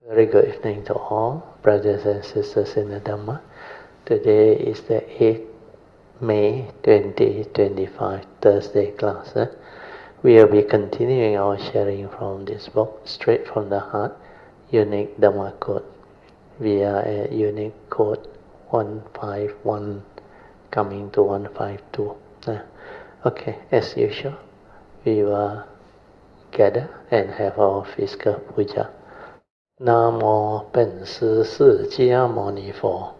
Very good evening to all, brothers and sisters in the Dhamma. Today is the 8th May 2025, Thursday class. We will be continuing our sharing from this book, Straight from the Heart, Unique Dhamma Code. We are at Unique Code 151, coming to 152. Okay, as usual, we will gather and have our physical puja. 南无本师释迦牟尼佛，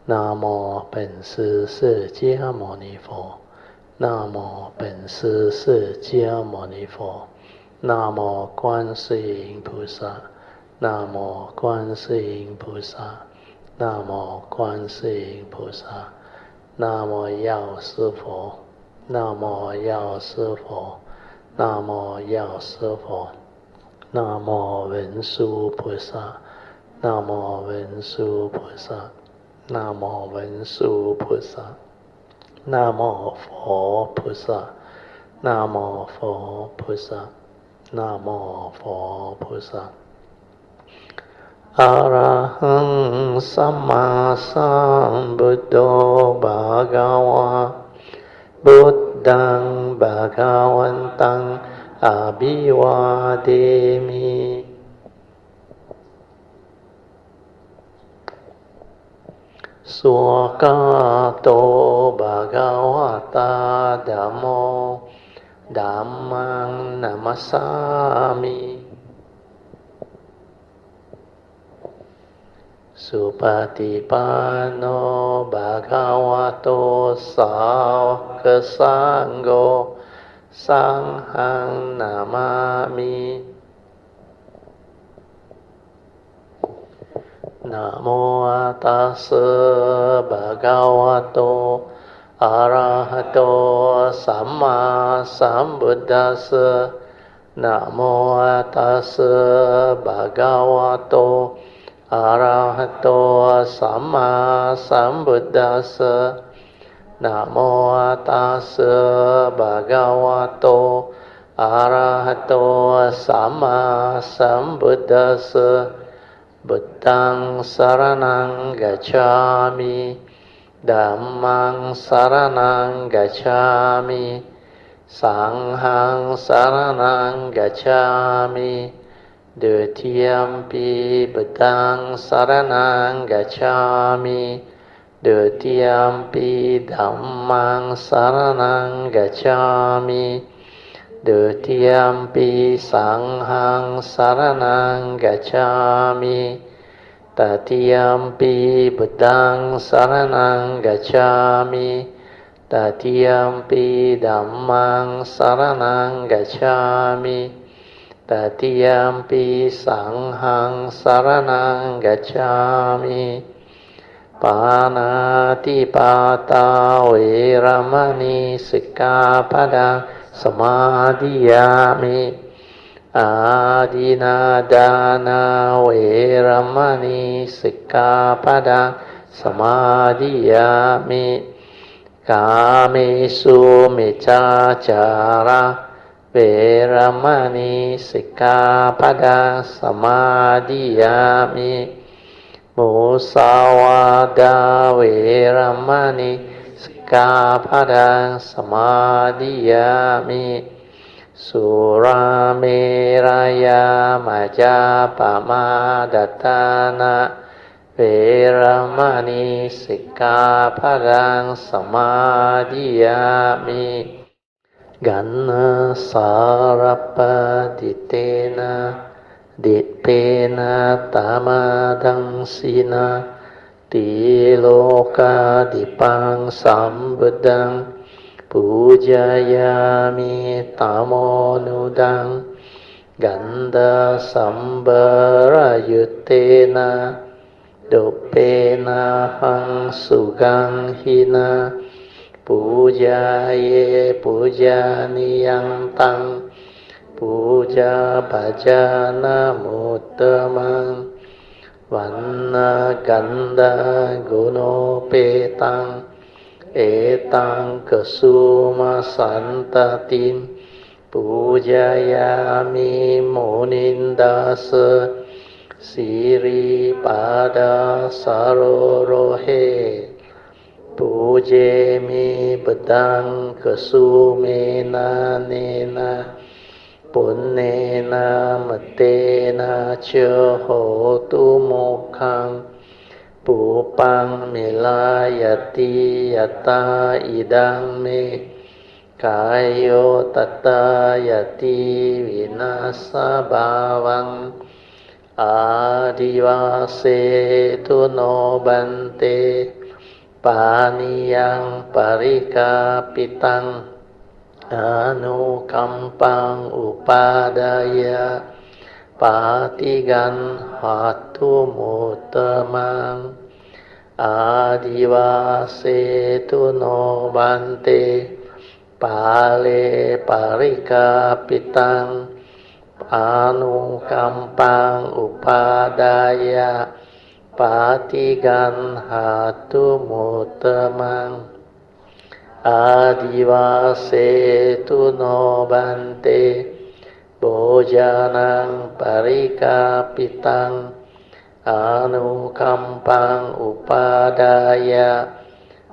南无本师释迦牟尼佛，南无本师释迦牟尼佛，南无观世音菩萨，南无观世音菩萨，南无观世音菩萨，南无药师佛，南无药师佛，南无药师佛。南无文殊菩萨，南无文殊菩萨，南无文殊菩萨，南无佛菩萨，南无佛菩萨，南无佛菩萨。อะระหังสัมมาสัมพุทโธภะคะวะพุทธังภะคะวันตังอาภิวาเทมิสุขโตภะคะวะตาธัมโมธัมมังนัมมัสสามิสุปฏิปันโนภะคะวะโตสาวกสังโฆสังฆังนามามินะโมตัสสะภะคะวะโตอะระหะโตสัมมาสัมพุทธัสสะนะโมตัสสะภะคะวะโตอะระหะโตสัมมาสัมพุทธัสสะนะโมตัสสะภะคะวะโตอะระหะโตสัมมาสัมพุทธัสสะบุตตังสรณังกัจฉามิธัมมังสรณังกัจฉามิสังฆังสรณังกัจฉามิดุติยัมปิบุตตังสรณังกัจฉามิดุติยัมปิธัมมังสรณังกัจฉามิดุติยัมปิสังฆังสรณังกัจฉามิตติยัมปิบุตตังสรณังกัจฉามิตติยัมปิธัมมังสรณังกัจฉามิตติยัมปิสังฆังสรณังกัจฉามิปานาติปาตาเวรมณีสิกขาปะทังสมาธิยามิอาทินาดานาเวรมณีสิกขาปะทังสมาธิยามิกาเมสุมิจฉาจาระเวรมณีสิกขาปะทังสมาธิยามิมุสาวาทาเวรมณีสิกขาปะทังสมาธิยามิสุราเมรยามัจจปมาดัฏฐานะเวรมณีสิกขาปะทังสมาธิยามิกันนะสารปะดิเตนะดิเปนะตามาดังสีนะติโลกาดิปังสัมบุตตังปูจายามิตามโมนุดังกันดาสัมบรายุเตนะดุเปนะหังสุกังหินะปูจาเยปูจานิยังตังปูจาปัจจานะมุตตมังวันนะกันดากุโนเปตังเอตังกสุมาสันตติมปูจายามิโมนินดาส Siri pada sarohe Puje mi bedang kesumena nena Punnena matena chohotu mokhang Pupang milayati yata idang me Kayo tata yati vinasa bhavang Adivase tu no bante Paniyang parikapitang Anukampang upadaya Patigan hatu mutamang Adivase tu no bante Pale parikapitang Anukampang upadaya Patigan hatu mutamang Adivase tu no bante Bojanang parikapitang Anukampang upadaya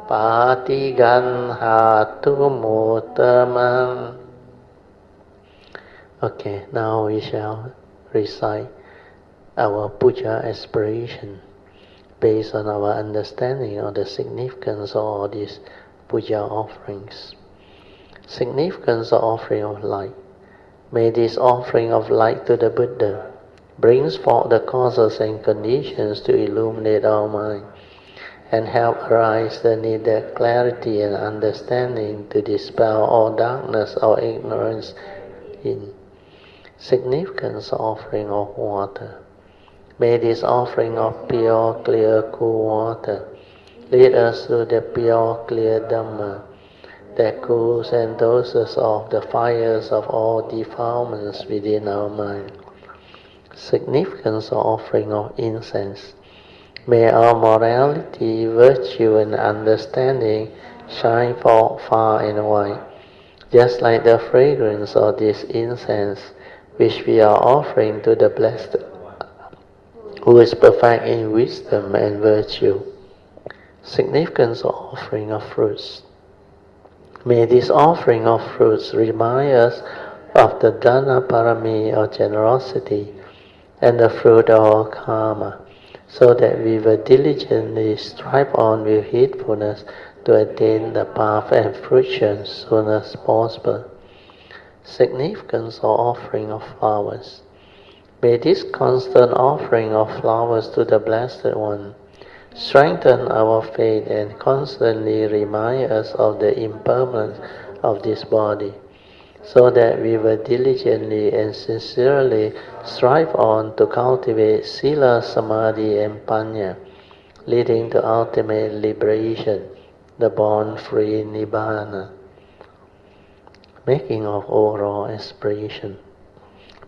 Patigan hatu mutamang. Okay, now we shall recite our Puja aspiration based on our understanding of the significance of all these Puja offerings. Significance of offering of light. May this offering of light to the Buddha brings forth the causes and conditions to illuminate our mind and help arise the needed clarity and understanding to dispel all darkness or ignorance in. Significance of offering of water. May this offering of pure, clear, cool water lead us to the pure, clear Dhamma that cools and doses off the fires of all defilements within our mind. Significance of offering of incense. May our morality, virtue, and understanding shine forth far and wide, just like the fragrance of this incense which we are offering to the Blessed, who is perfect in wisdom and virtue. Significance of offering of fruits. May this offering of fruits remind us of the Dana Parami or generosity and the fruit of our karma, so that we will diligently strive on with heedfulness to attain the path and fruition as soon as possible. Significance of offering of flowers. May this constant offering of flowers to the Blessed One strengthen our faith and constantly remind us of the impermanence of this body, so that we will diligently and sincerely strive on to cultivate Sila, Samadhi, and Panya, leading to ultimate liberation, the born-free Nibbana. Making of overall aspiration.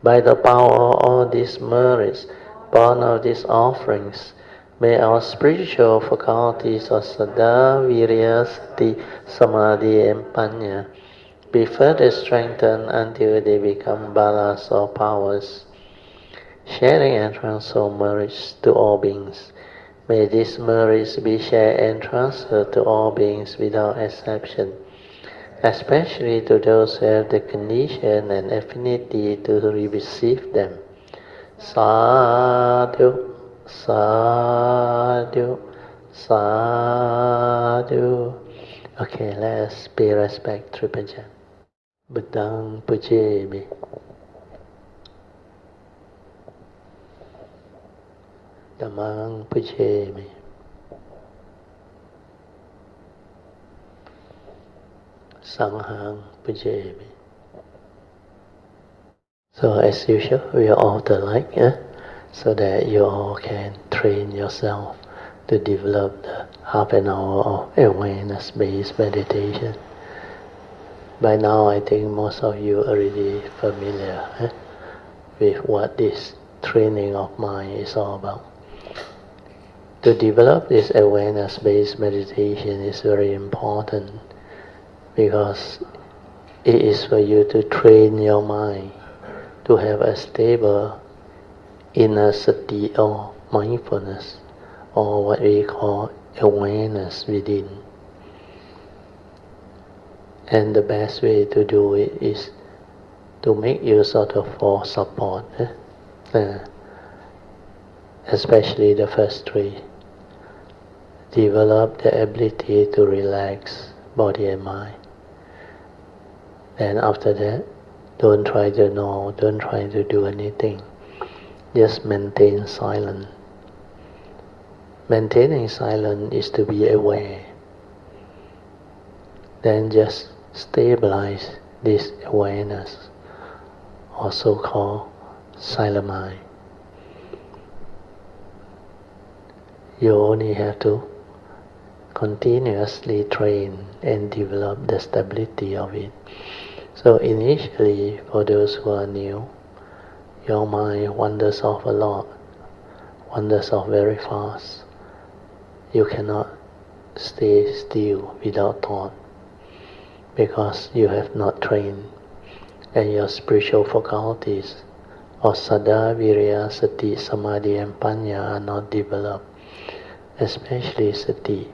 By the power of all these merits, born of these offerings, may our spiritual faculties of Saddha, Virya, Sati, Samadhi, and Panya be further strengthened until they become balas or powers. Sharing and transfer merits to all beings. May these merits be shared and transferred to all beings without exception, especially to those who have the condition and affinity to receive them. Sadhu, sadhu, sadhu. Okay, let's pay respect to Puja. Buddhang Pujemi. Dhammang Pujemi. Sanghang Pujemi. So as usual, we are off the light, so that you all can train yourself to develop the half an hour of awareness-based meditation. By now, I think most of you are already familiar with what this training of mind is all about. To develop this awareness-based meditation is very important, because it is for you to train your mind to have a stable inner sati or mindfulness, or what we call awareness within. And the best way to do it is to make use of the four support, especially the first three. Develop the ability to relax body and mind. Then after that, don't try to know, don't try to do anything. Just maintain silence. Maintaining silence is to be aware. Then just stabilize this awareness, also called silent mind. You only have to continuously train and develop the stability of it. So initially, for those who are new, your mind wanders off a lot, wanders off very fast. You cannot stay still without thought because you have not trained, and your spiritual faculties of Saddha, Virya, Sati, Samadhi and Panya are not developed, especially Sati.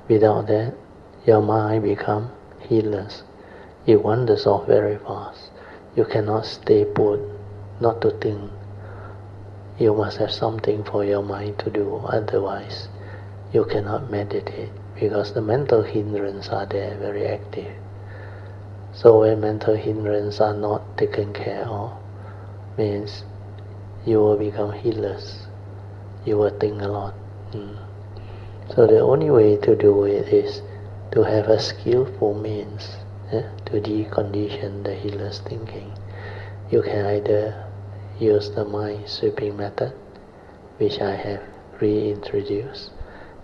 Without that, your mind becomes heedless. It wanders off very fast. You cannot stay put, not to think. You must have something for your mind to do, otherwise you cannot meditate, because the mental hindrances are there, very active. So when mental hindrances are not taken care of, means you will become heedless. You will think a lot. So the only way to do it is to have a skillful means to decondition the heedless thinking. You can either use the mind sweeping method, which I have reintroduced,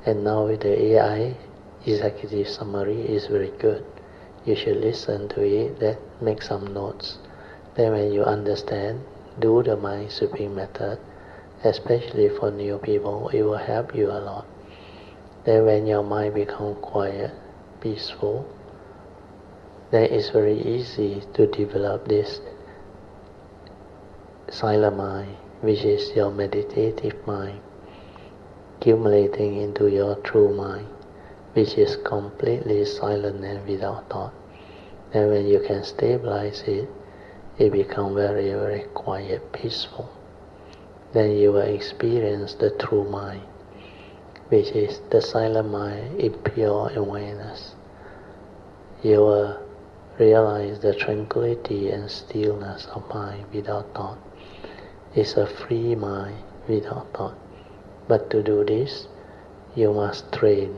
and now with the AI executive summary is very good. You should listen to it, then make some notes. Then when you understand, do the mind sweeping method, especially for new people. It will help you a lot. Then when your mind becomes quiet, peaceful, then it's very easy to develop this silent mind, which is your meditative mind, accumulating into your true mind, which is completely silent and without thought. And when you can stabilize it, it becomes very, very quiet, peaceful. Then you will experience the true mind, which is the silent mind in pure awareness. You will realize the tranquility and stillness of mind without thought. It's a free mind without thought. But to do this, you must train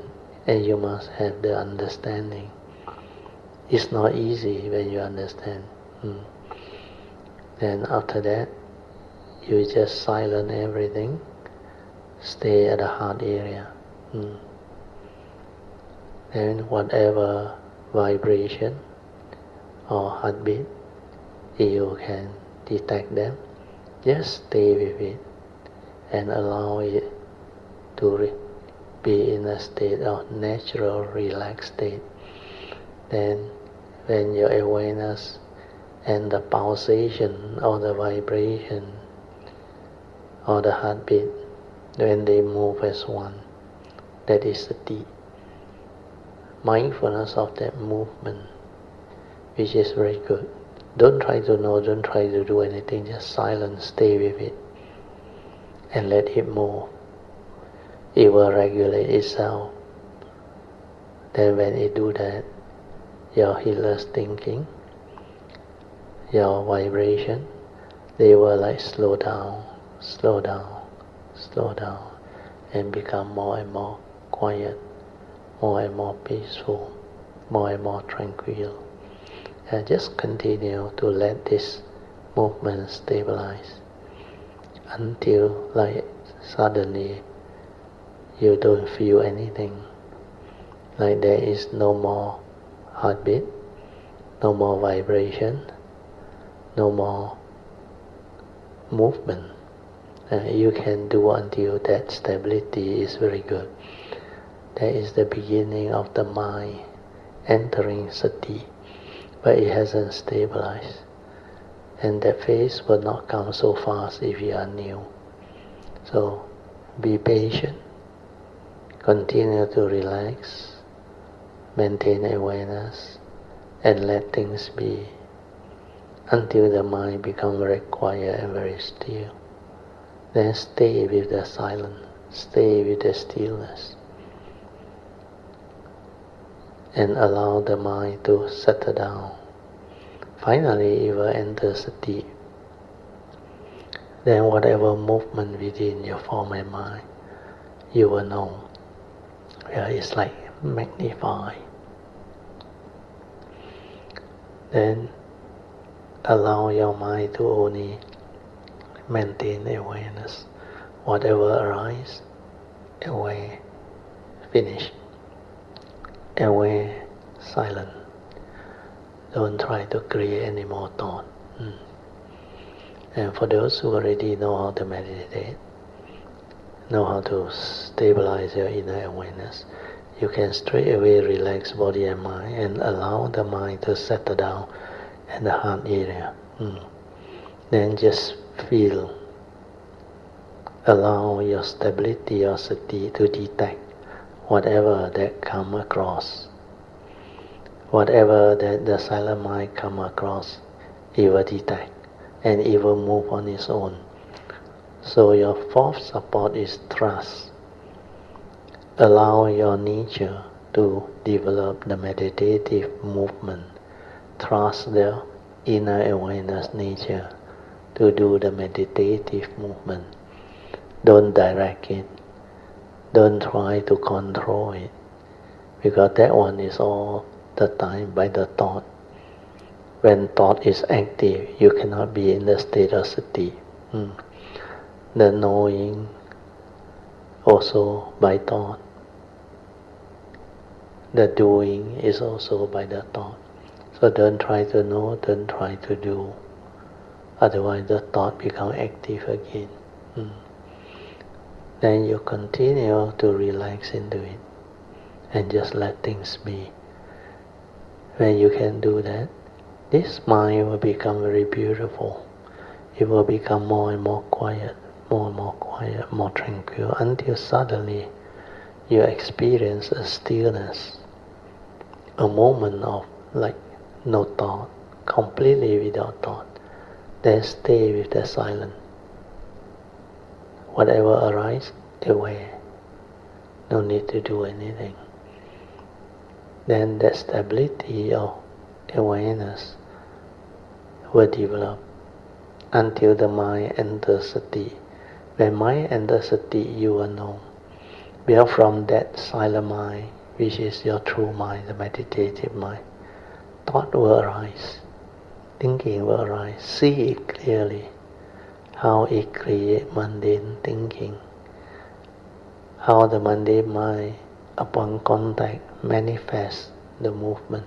and you must have the understanding. It's not easy when you understand. Then after that, you just silence everything, stay at the heart area. Then whatever vibration or heartbeat, you can detect them, just stay with it and allow it to be in a state of natural, relaxed state. Then when your awareness and the pulsation or the vibration or the heartbeat, when they move as one, that is sati. Mindfulness of that movement, which is very good. Don't try to know, don't try to do anything, just silence, stay with it and let it move. It will regulate itself. Then when it do that, your heedless thinking, your vibration, they will like slow down, and become more and more quiet, more and more peaceful, more and more tranquil. And just continue to let this movement stabilize until like suddenly you don't feel anything. Like there is no more heartbeat, no more vibration, no more movement. You can do until that stability is very good. That is the beginning of the mind entering sati, but it hasn't stabilized. And that phase will not come so fast if you are new. So be patient, continue to relax, maintain awareness, and let things be until the mind becomes very quiet and very still. Then stay with the silence, stay with the stillness, and allow the mind to settle down. Finally, it will enter sati. Then whatever movement within your form and mind, you will know. Yeah, it's like magnified. Then allow your mind to only maintain awareness. Whatever arises, aware, finish. Aware, silent. Don't try to create any more thought. And for those who already know how to meditate, know how to stabilize your inner awareness, you can straight away relax body and mind and allow the mind to settle down in the heart area. Then just feel, allow your stability or sati to detect whatever that come across. Whatever that the silent mind come across, it will detect and it will move on its own. So your fourth support is trust. Allow your nature to develop the meditative movement. Trust the inner awareness nature to do the meditative movement. Don't direct it. Don't try to control it. Because that one is all the time by the thought. When thought is active, you cannot be in the state of sati. The knowing also by thought. The doing is also by the thought. So don't try to know, don't try to do. Otherwise the thought becomes active again. Then you continue to relax into it and just let things be. When you can do that, this mind will become very beautiful. It will become more and more quiet, more tranquil, until suddenly you experience a stillness, a moment of like no thought, completely without thought. Then stay with the silence. Whatever arises, aware. No need to do anything. Then that stability of awareness will develop until the mind enters sati. When mind enters sati, you will know. Because from that silent mind, which is your true mind, the meditative mind, thought will arise, thinking will arise. See it clearly, how it creates mundane thinking, how the mundane mind, upon contact, manifests the movement.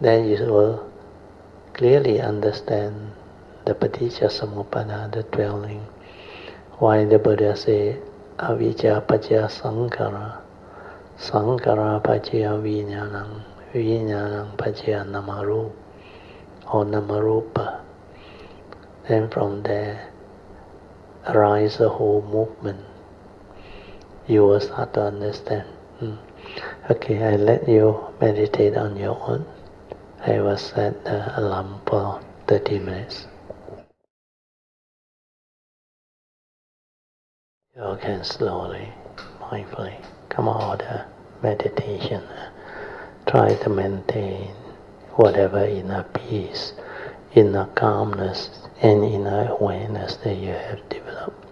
Then you will clearly understand the paticca samuppada, the dwelling. Why the Buddha say, avijja pacca sankhara, sankhara pacca vijnanam, vijnanam pacca namarupa, or namarupa. Then from there arise the whole movement. You will start to understand. Okay, I let you meditate on your own. I will set the alarm for 30 minutes. You can slowly, mindfully come out of the meditation. Try to maintain whatever inner peace, inner calmness, and inner awareness that you have developed.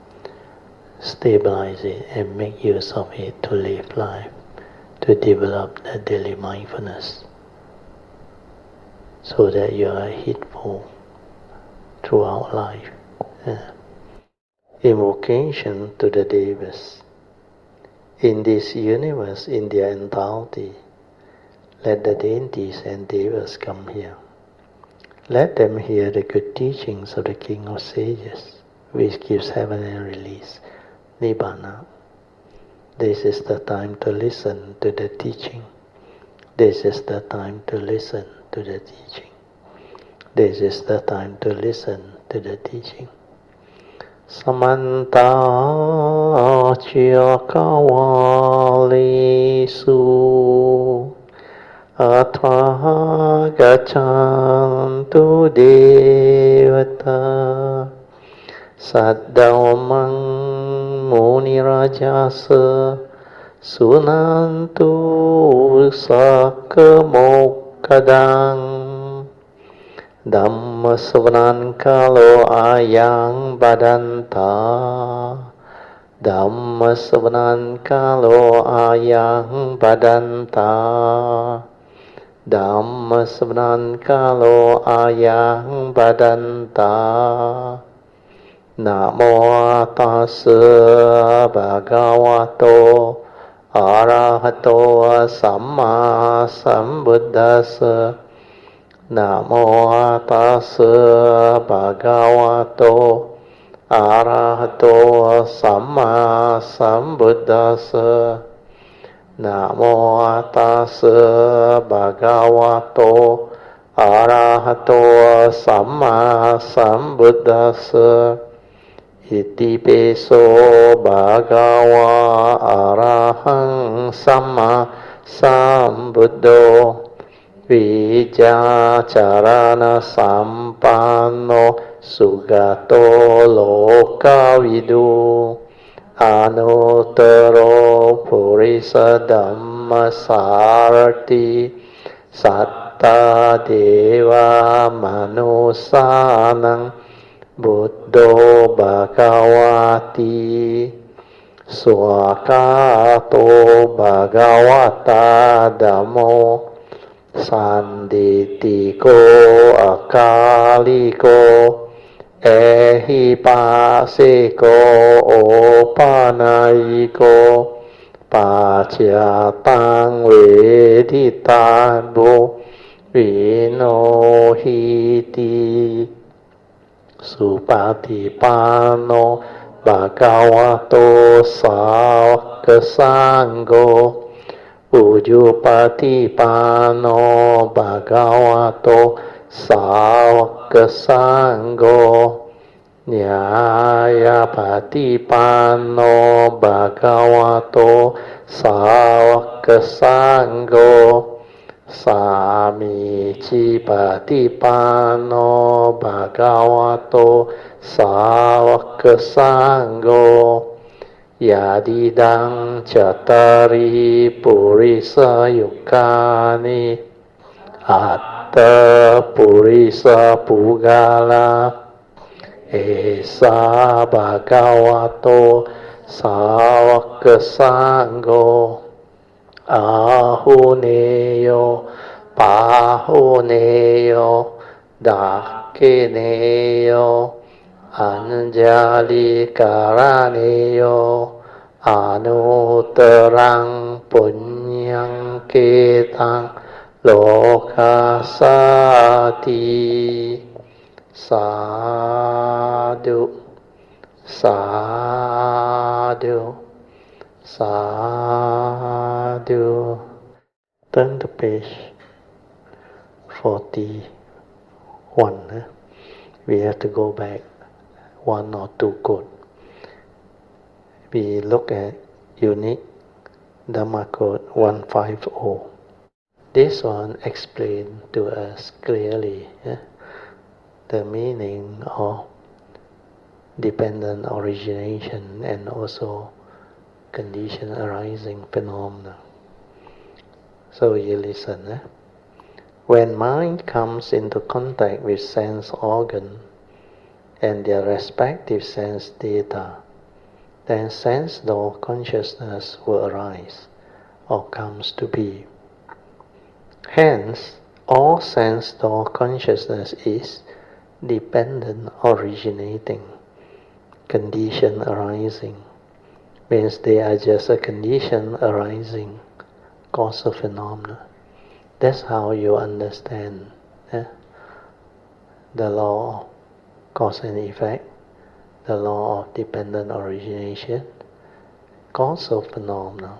Stabilize it and make use of it to live life, to develop the daily mindfulness, so that you are heedful throughout life. Invocation to the Devas. In this universe, in their entirety, let the deities and Devas come here. Let them hear the good teachings of the King of Sages, which gives heaven and release, Nibbana. This is the time to listen to the teaching. This is the time to listen to the teaching. this is the time to listen to the teaching. Samanta Chakawalisu Athva Gachantu Devata Saddhamang Munirajasa Sunantu Sakamokadang Dhamma Savanan Kalo Ayang Badanta Dhamma Savanan Kalo Ayang Badanta Dhamma Savanan Kalo Ayang Badanta Namo Tassa Bhagavato Arahato Samma Sambuddhassa Namo Tassa Bhagavato Arahato Samma Sambuddhassa Namo Tassa Bhagavato Arahato Samma Sambuddhassa Iti peso Bhagava Arahang Samma Sambuddho Vijacarana Sampanno Sugato Lokavidu Anuttaro Purisa Dhamma Sarati Satta Deva Manusanang Buddho Bhagavati Swakato Bhagavata Dhammo Sanditiko Akaliko Ehipasiko Opanayiko Pacyatang Veditabo Vinohiti Supatipano Bhagavato Sāvaka Sangho Ujupatipano Bhagavato Sāvaka Sangho Nyāyapatipano Bhagavato Sāvaka Sangho Samicipatipano Bhagavato Sāvaka Sangho Yadidang Cattari Purisa Yukani Atta Purisa Pugala Esa Bhagavato Sāvaka Sangho Ahuneyo Pahuneyo Dakineyo Anjali Karaneyo Anuttarang Punyang Ketang Lokasati Sadhu Sadhu Sadhu. Turn to page 41. We have to go back one or two quotes. We look at unique Dhamma quote 150. This one explains to us clearly the meaning of dependent origination and also condition arising phenomena. So you listen. When mind comes into contact with sense organ and their respective sense data, then sense door consciousness will arise or comes to be. Hence, all sense door consciousness is dependent originating, condition arising, means they are just a condition arising, cause of phenomena. That's how you understand the law of cause and effect, the law of dependent origination, cause of phenomena.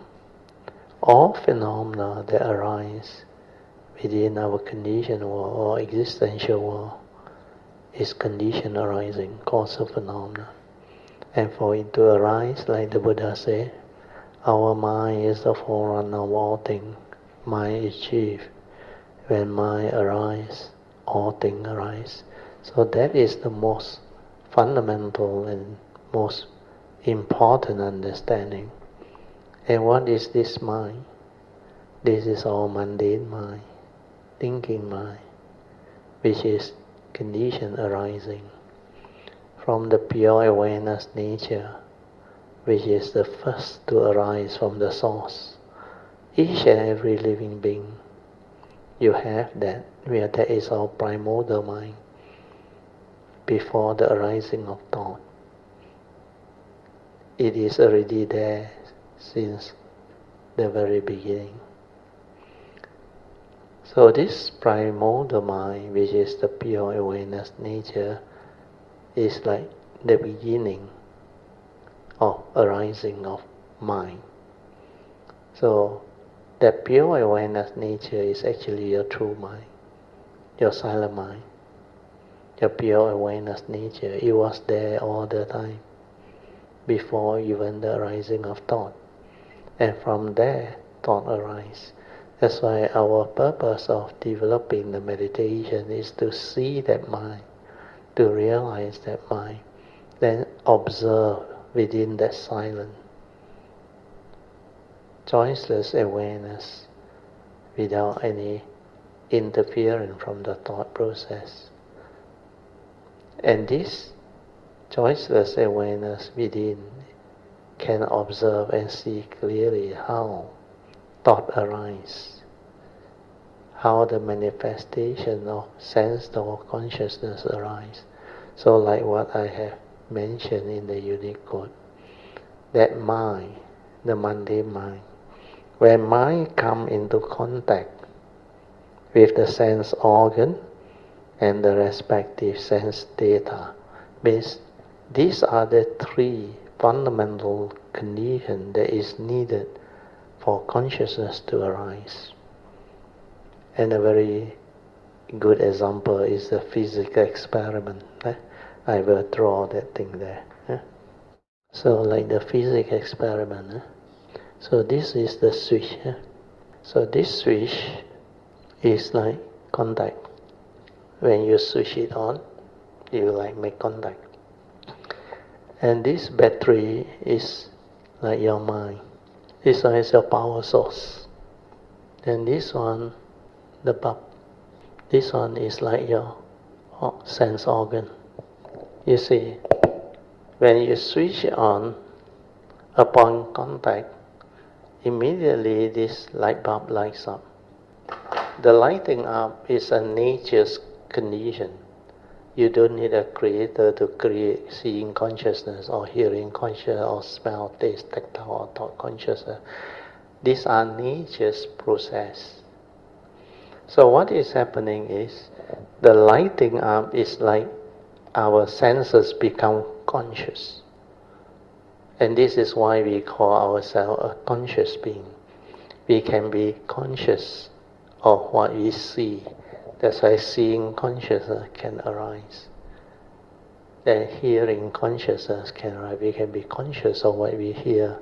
All phenomena that arise within our conditioned world or existential world is condition arising, causal phenomena. And for it to arise, like the Buddha said, our mind is the forerunner of all things. Mind is chief. When mind arises, all things arise. So that is the most fundamental and most important understanding. And what is this mind? This is our mundane mind, thinking mind, which is condition arising from the pure awareness nature, which is the first to arise from the source. Each and every living being, you have that, where that is our primordial mind, before the arising of thought. It is already there since the very beginning. So this primordial mind, which is the pure awareness nature, is like the beginning of arising of mind. So that pure awareness nature is actually your true mind, your silent mind, your pure awareness nature. It was there all the time, before even the arising of thought. And from there, thought arises. That's why our purpose of developing the meditation is to see that mind, to realize that mind, then observe within that silent, choiceless awareness without any interference from the thought process. And this choiceless awareness within can observe and see clearly how thought arises, how the manifestation of sense or consciousness arise. So like what I have mentioned in the unique code, that mind, the mundane mind, when mind come into contact with the sense organ and the respective sense data, means these are the three fundamental conditions that is needed for consciousness to arise. And a very good example is the physical experiment. I will draw that thing there. So like the physical experiment. So this is the switch. So this switch is like contact. When you switch it on, you like make contact. And this battery is like your mind. This one is your power source. And this one, the bulb. This one is like your sense organ. You see, when you switch on upon contact, immediately this light bulb lights up. The lighting up is a nature's condition. You don't need a creator to create seeing consciousness or hearing consciousness or smell, taste, tactile or thought consciousness. These are nature's process. So what is happening is the lighting up is like our senses become conscious. And this is why we call ourselves a conscious being. We can be conscious of what we see. That's why seeing consciousness can arise. Then hearing consciousness can arise. We can be conscious of what we hear,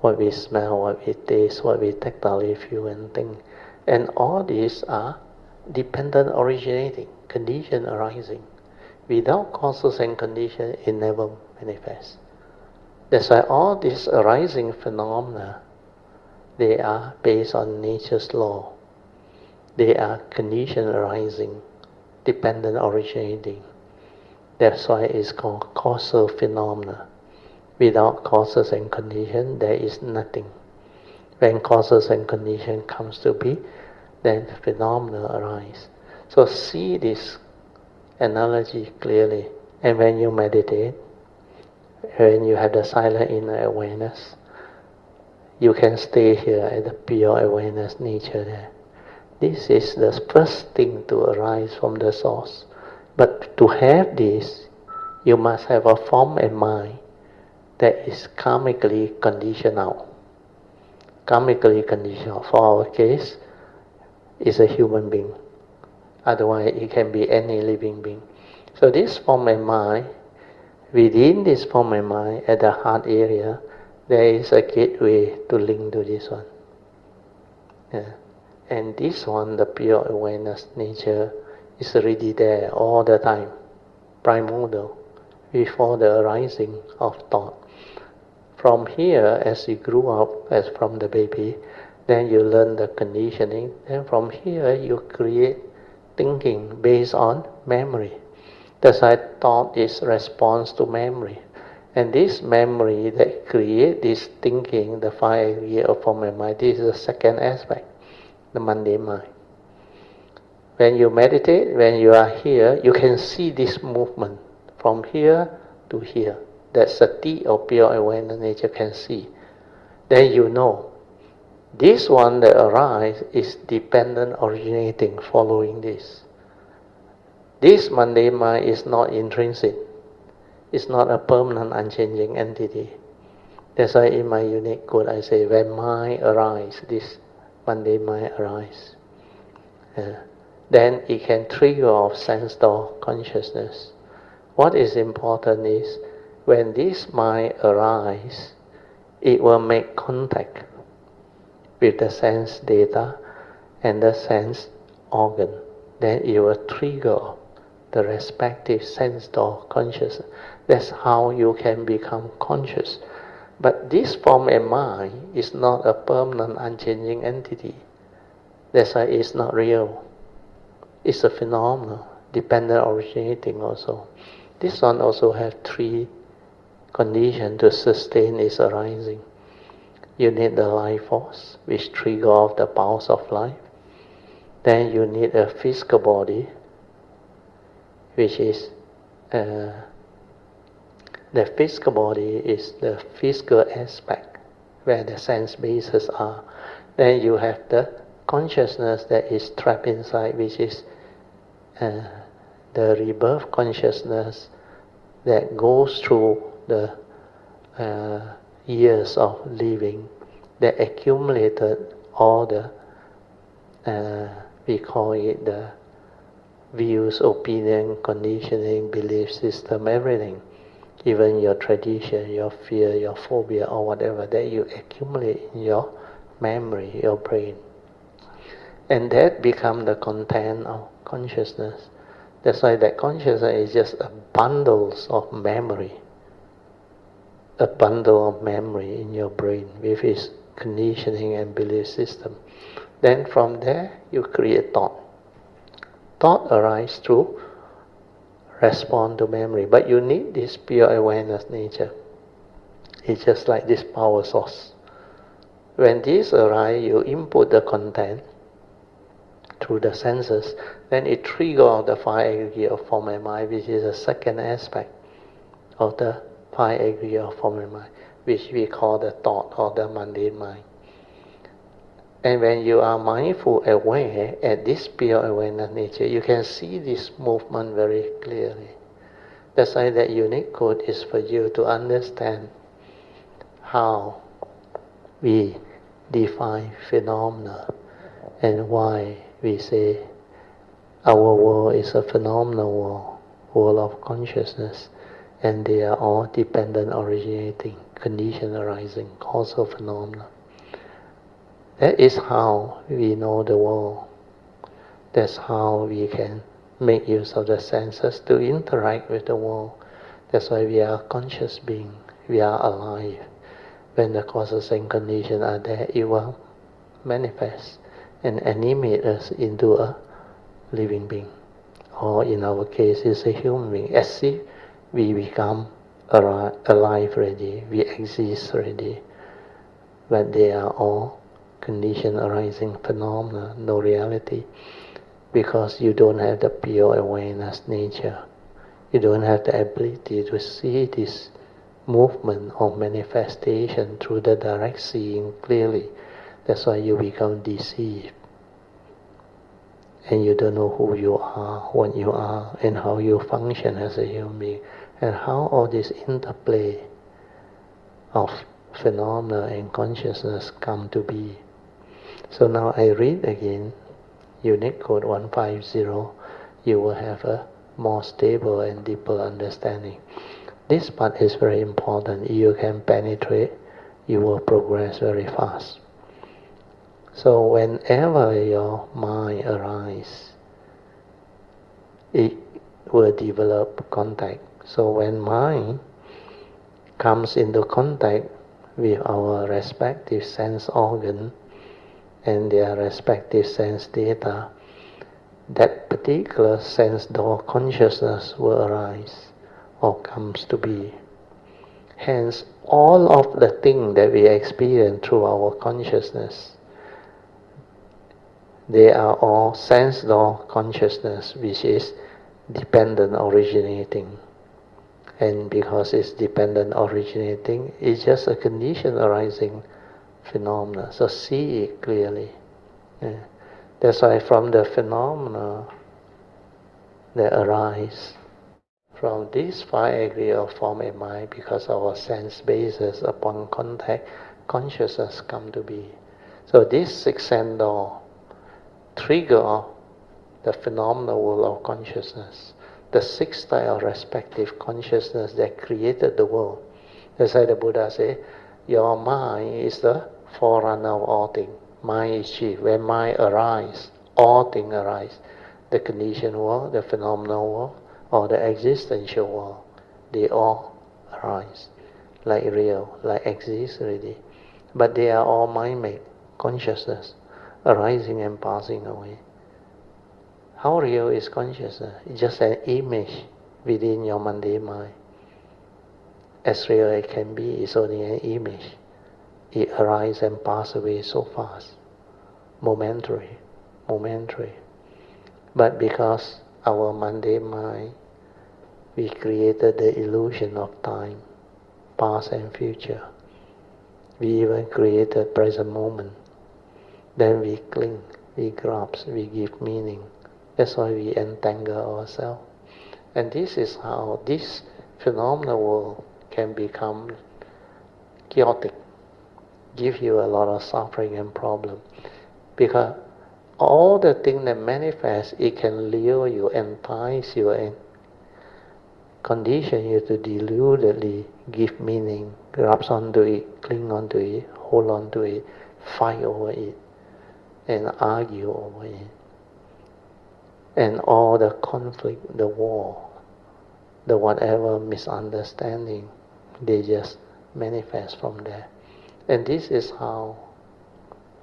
what we smell, what we taste, what we tactile feel and think. And all these are dependent originating, condition arising. Without causes and condition, it never manifests. That's why all these arising phenomena, they are based on nature's law. They are condition arising, dependent originating. That's why it's called causal phenomena. Without causes and condition, there is nothing. When causes and condition comes to be, then phenomena arise. So see this analogy clearly. And when you meditate, when you have the silent inner awareness, you can stay here at the pure awareness nature there. This is the first thing to arise from the source. But to have this, you must have a form and mind that is karmically conditioned out. Karmically conditioned out. For our case, it's a human being. Otherwise, it can be any living being. So this form and mind, within this form and mind, at the heart area, there is a gateway to link to this one. Yeah. And this one, the pure awareness nature, is already there all the time, primordial, before the arising of thought. From here, as you grew up, as from the baby, then you learn the conditioning. Then from here, you create thinking based on memory. That's why thought is response to memory. And this memory that create this thinking, the 5 area of form and mind, this is the second aspect, the mundane mind. When you meditate, when you are here, you can see this movement from here to here. That sati or pure awareness nature can see. Then you know, this one that arises is dependent originating, following this. This mundane mind is not intrinsic. It's not a permanent, unchanging entity. That's why in my unique code I say, when mind arises, this mundane mind arises. Then it can trigger off sense door consciousness. What is important is, when this mind arises, it will make contact with the sense data and the sense organ. Then it will trigger the respective sense door consciousness. That's how you can become conscious. But this form and mind is not a permanent, unchanging entity. That's why it's not real. It's a phenomenon, dependent originating also. This one also has 3 conditions to sustain its arising. You need the life force, which trigger off the pulse of life. Then you need a physical body, which is the physical body is the physical aspect where the sense bases are. Then you have the consciousness that is trapped inside, which is the rebirth consciousness that goes through the years of living, that accumulated all the we call it the views, opinion, conditioning, belief system, everything, even your tradition, your fear, your phobia, or whatever that you accumulate in your memory, your brain. And that becomes the content of consciousness. That's why that consciousness is just a bundle of memory. A bundle of memory in your brain with its conditioning and belief system. Then from there, you create thought. Thought arises through respond to memory. But you need this pure awareness nature. It's just like this power source. When this arises, you input the content through the senses, then it triggers the 5 aggregate of form and mind, which is the second aspect of the 5 aggregate of form and mind, which we call the thought or the mundane mind. And when you are mindful, aware at this pure awareness nature, you can see this movement very clearly. That's why that unique code is for you to understand how we define phenomena and why we say our world is a phenomenal world of consciousness, and they are all dependent originating, condition arising, causal phenomena. That is how we know the world. That's how we can make use of the senses to interact with the world. That's why we are conscious beings. We are alive. When the causes and conditions are there, it will manifest and animate us into a living being. Or in our case, it's a human being. As if we become alive already. We exist already. But they are all condition arising phenomena, no reality, because you don't have the pure awareness nature. You don't have the ability to see this movement or manifestation through the direct seeing clearly. That's why you become deceived. And you don't know who you are, what you are, and how you function as a human being, and how all this interplay of phenomena and consciousness come to be. So now I read again, Unique Code 150, you will have a more stable and deeper understanding. This part is very important. If you can penetrate, you will progress very fast. So whenever your mind arises, it will develop contact. So when mind comes into contact with our respective sense organ and their respective sense data, that particular sense door consciousness will arise or comes to be. Hence, all of the things that we experience through our consciousness, they are all sense door consciousness, which is dependent originating. And because it's dependent originating, it's just a condition arising phenomena. So see it clearly. Yeah. That's why from the phenomena that arise from these 5 aggregate of form and mind, because our sense bases upon contact, consciousness come to be. So this 6 sense door trigger the phenomenal world of consciousness, the 6 types of respective consciousness that created the world. That's why the Buddha said, your mind is the forerunner of all things. Mind is chief. When mind arises, all things arise. The conditioned world, the phenomenal world, or the existential world, they all arise, like real, like exist already. But they are all mind-made consciousness, arising and passing away. How real is consciousness? It's just an image within your mundane mind. As real as it can be, it's only an image. It arises and passes away so fast, momentary. But because our mundane mind, we created the illusion of time, past and future. We even created present moment. Then we cling, we grasp, we give meaning. That's why we entangle ourselves. And this is how this phenomenal world can become chaotic, give you a lot of suffering and problem. Because all the things that manifest, it can lure you, entice you, and condition you to deludedly give meaning, grasp onto it, cling onto it, hold on to it, fight over it, and argue over it. And all the conflict, the war, the whatever misunderstanding, they just manifest from there. And this is how,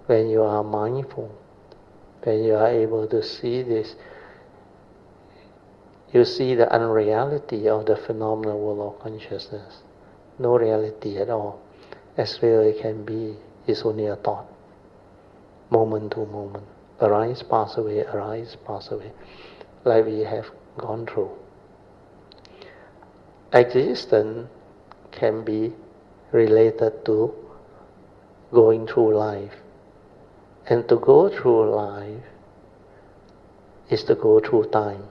when you are mindful, when you are able to see this, you see the unreality of the phenomenal world of consciousness. No reality at all. As real as it can be, is only a thought, moment to moment. Arise, pass away, arise, pass away, like we have gone through. Existence can be related to going through life. And to go through life is to go through time.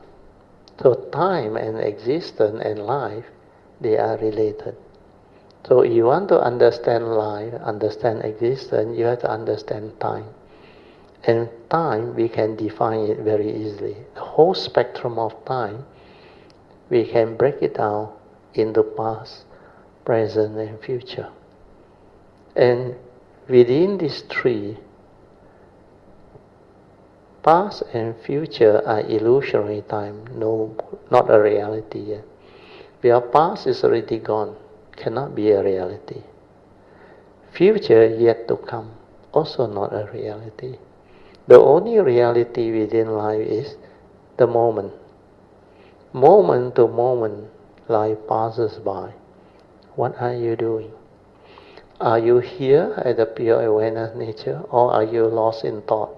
So time and existence and life, they are related. So if you want to understand life, understand existence, you have to understand time. And time, we can define it very easily. The whole spectrum of time, we can break it down into past, present, and future. And within these 3, past and future are illusory time, no, not a reality yet. Your past is already gone, cannot be a reality. Future yet to come, also not a reality. The only reality within life is the moment. Moment to moment, life passes by. What are you doing? Are you here at the pure awareness nature, or are you lost in thought?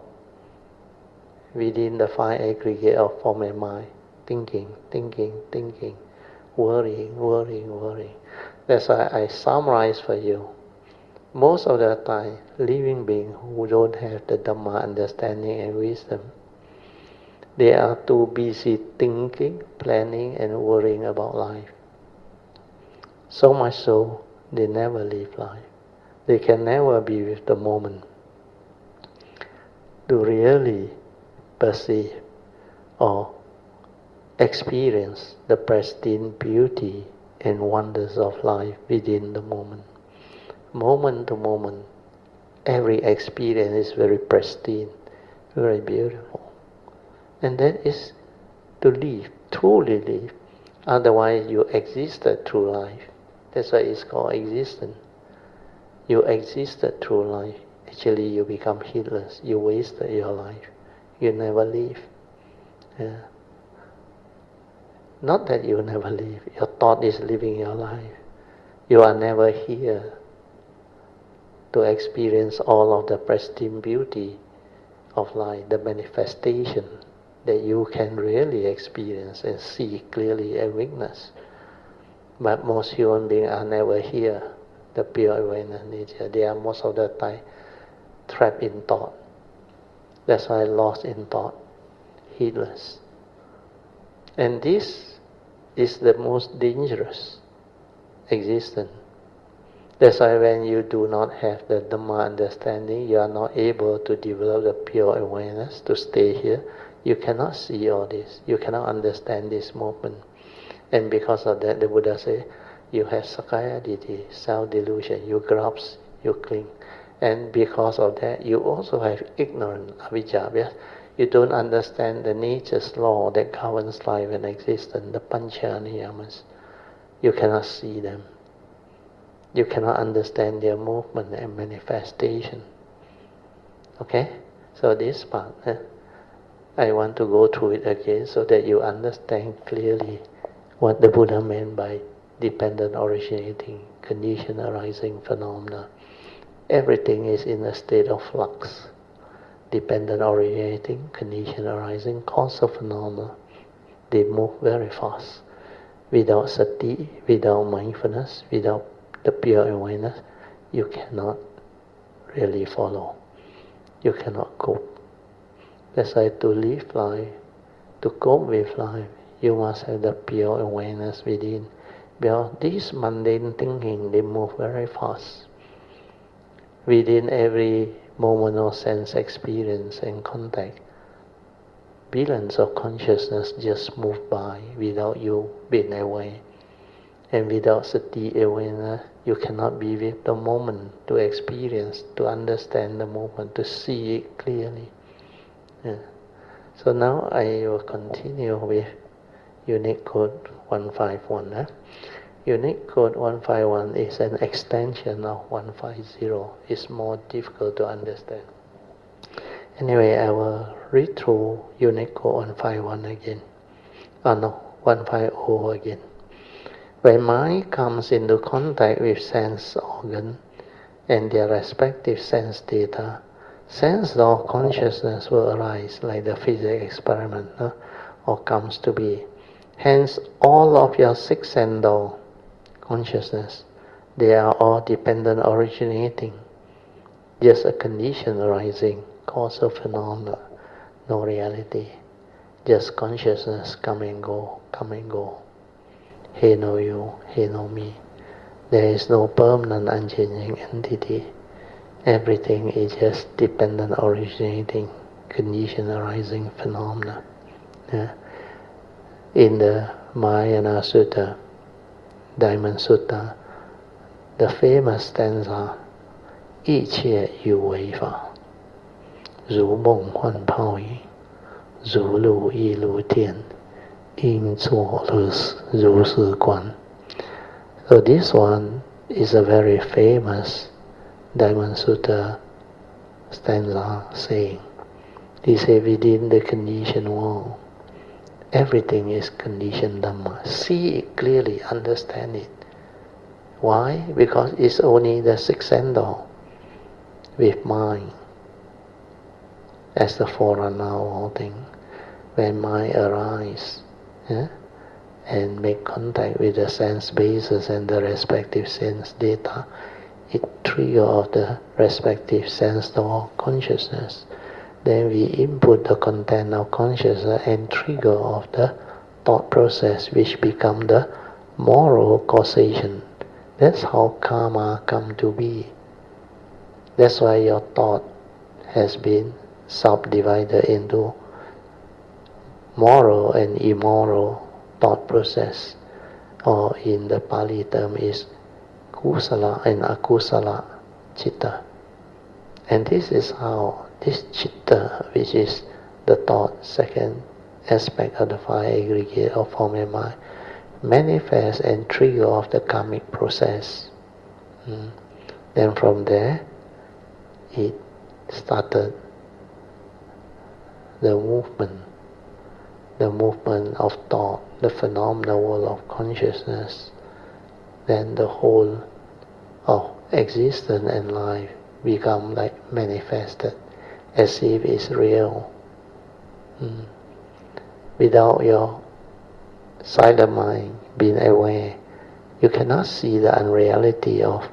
Within the 5 aggregate of form and mind, thinking, worrying. That's why I summarize for you. Most of the time, living beings who don't have the Dhamma understanding and wisdom, they are too busy thinking, planning, and worrying about life. So much so, they never live life. They can never be with the moment to really perceive or experience the pristine beauty and wonders of life within the moment. Moment to moment, every experience is very pristine, very beautiful. And that is to live, truly live. Otherwise you existed through life. That's why it's called existence. You existed through life. Actually you become heedless. You wasted your life. You never live. Yeah. Not that you never live. Your thought is living your life. You are never here to experience all of the pristine beauty of life, the manifestation that you can really experience and see clearly and witness. But most human beings are never here, the pure awareness nature. They are most of the time trapped in thought. That's why lost in thought, heedless. And this is the most dangerous existence. That's why when you do not have the Dhamma understanding, you are not able to develop the pure awareness to stay here. You cannot see all this. You cannot understand this movement. And because of that, the Buddha said, you have Sakaya Ditti, self-delusion. You grasp, you cling. And because of that, you also have ignorance, avijja. Yes? You don't understand the nature's law that governs life and existence, the pancha niyamas. You cannot see them. You cannot understand their movement and manifestation. Okay? So this part, I want to go through it again so that you understand clearly what the Buddha meant by dependent originating, condition arising phenomena. Everything is in a state of flux. Dependent originating, condition arising, causal phenomena. They move very fast. Without sati, without mindfulness, without the pure awareness, you cannot really follow. You cannot cope. That's why to live life, to cope with life, you must have the pure awareness within. Because these mundane thinking, they move very fast. Within every moment of sense experience and contact, billions of consciousness just move by without you being aware. And without sati awareness, you cannot be with the moment to experience, to understand the moment, to see it clearly. Yeah. So now I will continue with Unique Code 151. Unique Code 151 is an extension of 150. It's more difficult to understand. Anyway, I will read through Unique Code 151 again. 150 again. When mind comes into contact with sense organ and their respective sense data, sense law consciousness will arise like the physics experiment, or comes to be. Hence, all of your six sense law consciousness, they are all dependent originating, just a condition arising, causal phenomena, no reality, just consciousness come and go, come and go. He no you, he no me. There is no permanent unchanging entity. Everything is just dependent originating, condition arising phenomena. Yeah. In the Mahayana Sutta, Diamond Sutta, the famous stanza, 一切有为法，如梦幻泡影，如露亦如电，应作如是观. So this one is a very famous Diamond Sutta stanza saying. He said within the conditioned world, everything is conditioned Dhamma. See it clearly, understand it. Why? Because it's only the sixth sense door with mind as the forerunner of all things. When mind arises, and make contact with the sense bases and the respective sense data, it triggers the respective sense door consciousness. Then we input the content of consciousness and trigger of the thought process, which become the moral causation. That's how karma come to be. That's why your thought has been subdivided into moral and immoral thought process, or in the Pali term is kusala and akusala chitta. And this is how this chitta, which is the thought, second aspect of the five aggregate of form and mind, manifest and trigger of the karmic process. Then from there, it started the movement of thought, the phenomenal world of consciousness. Then the whole of existence and life become like manifested, as if it's real. Without your silent mind being aware, you cannot see the unreality of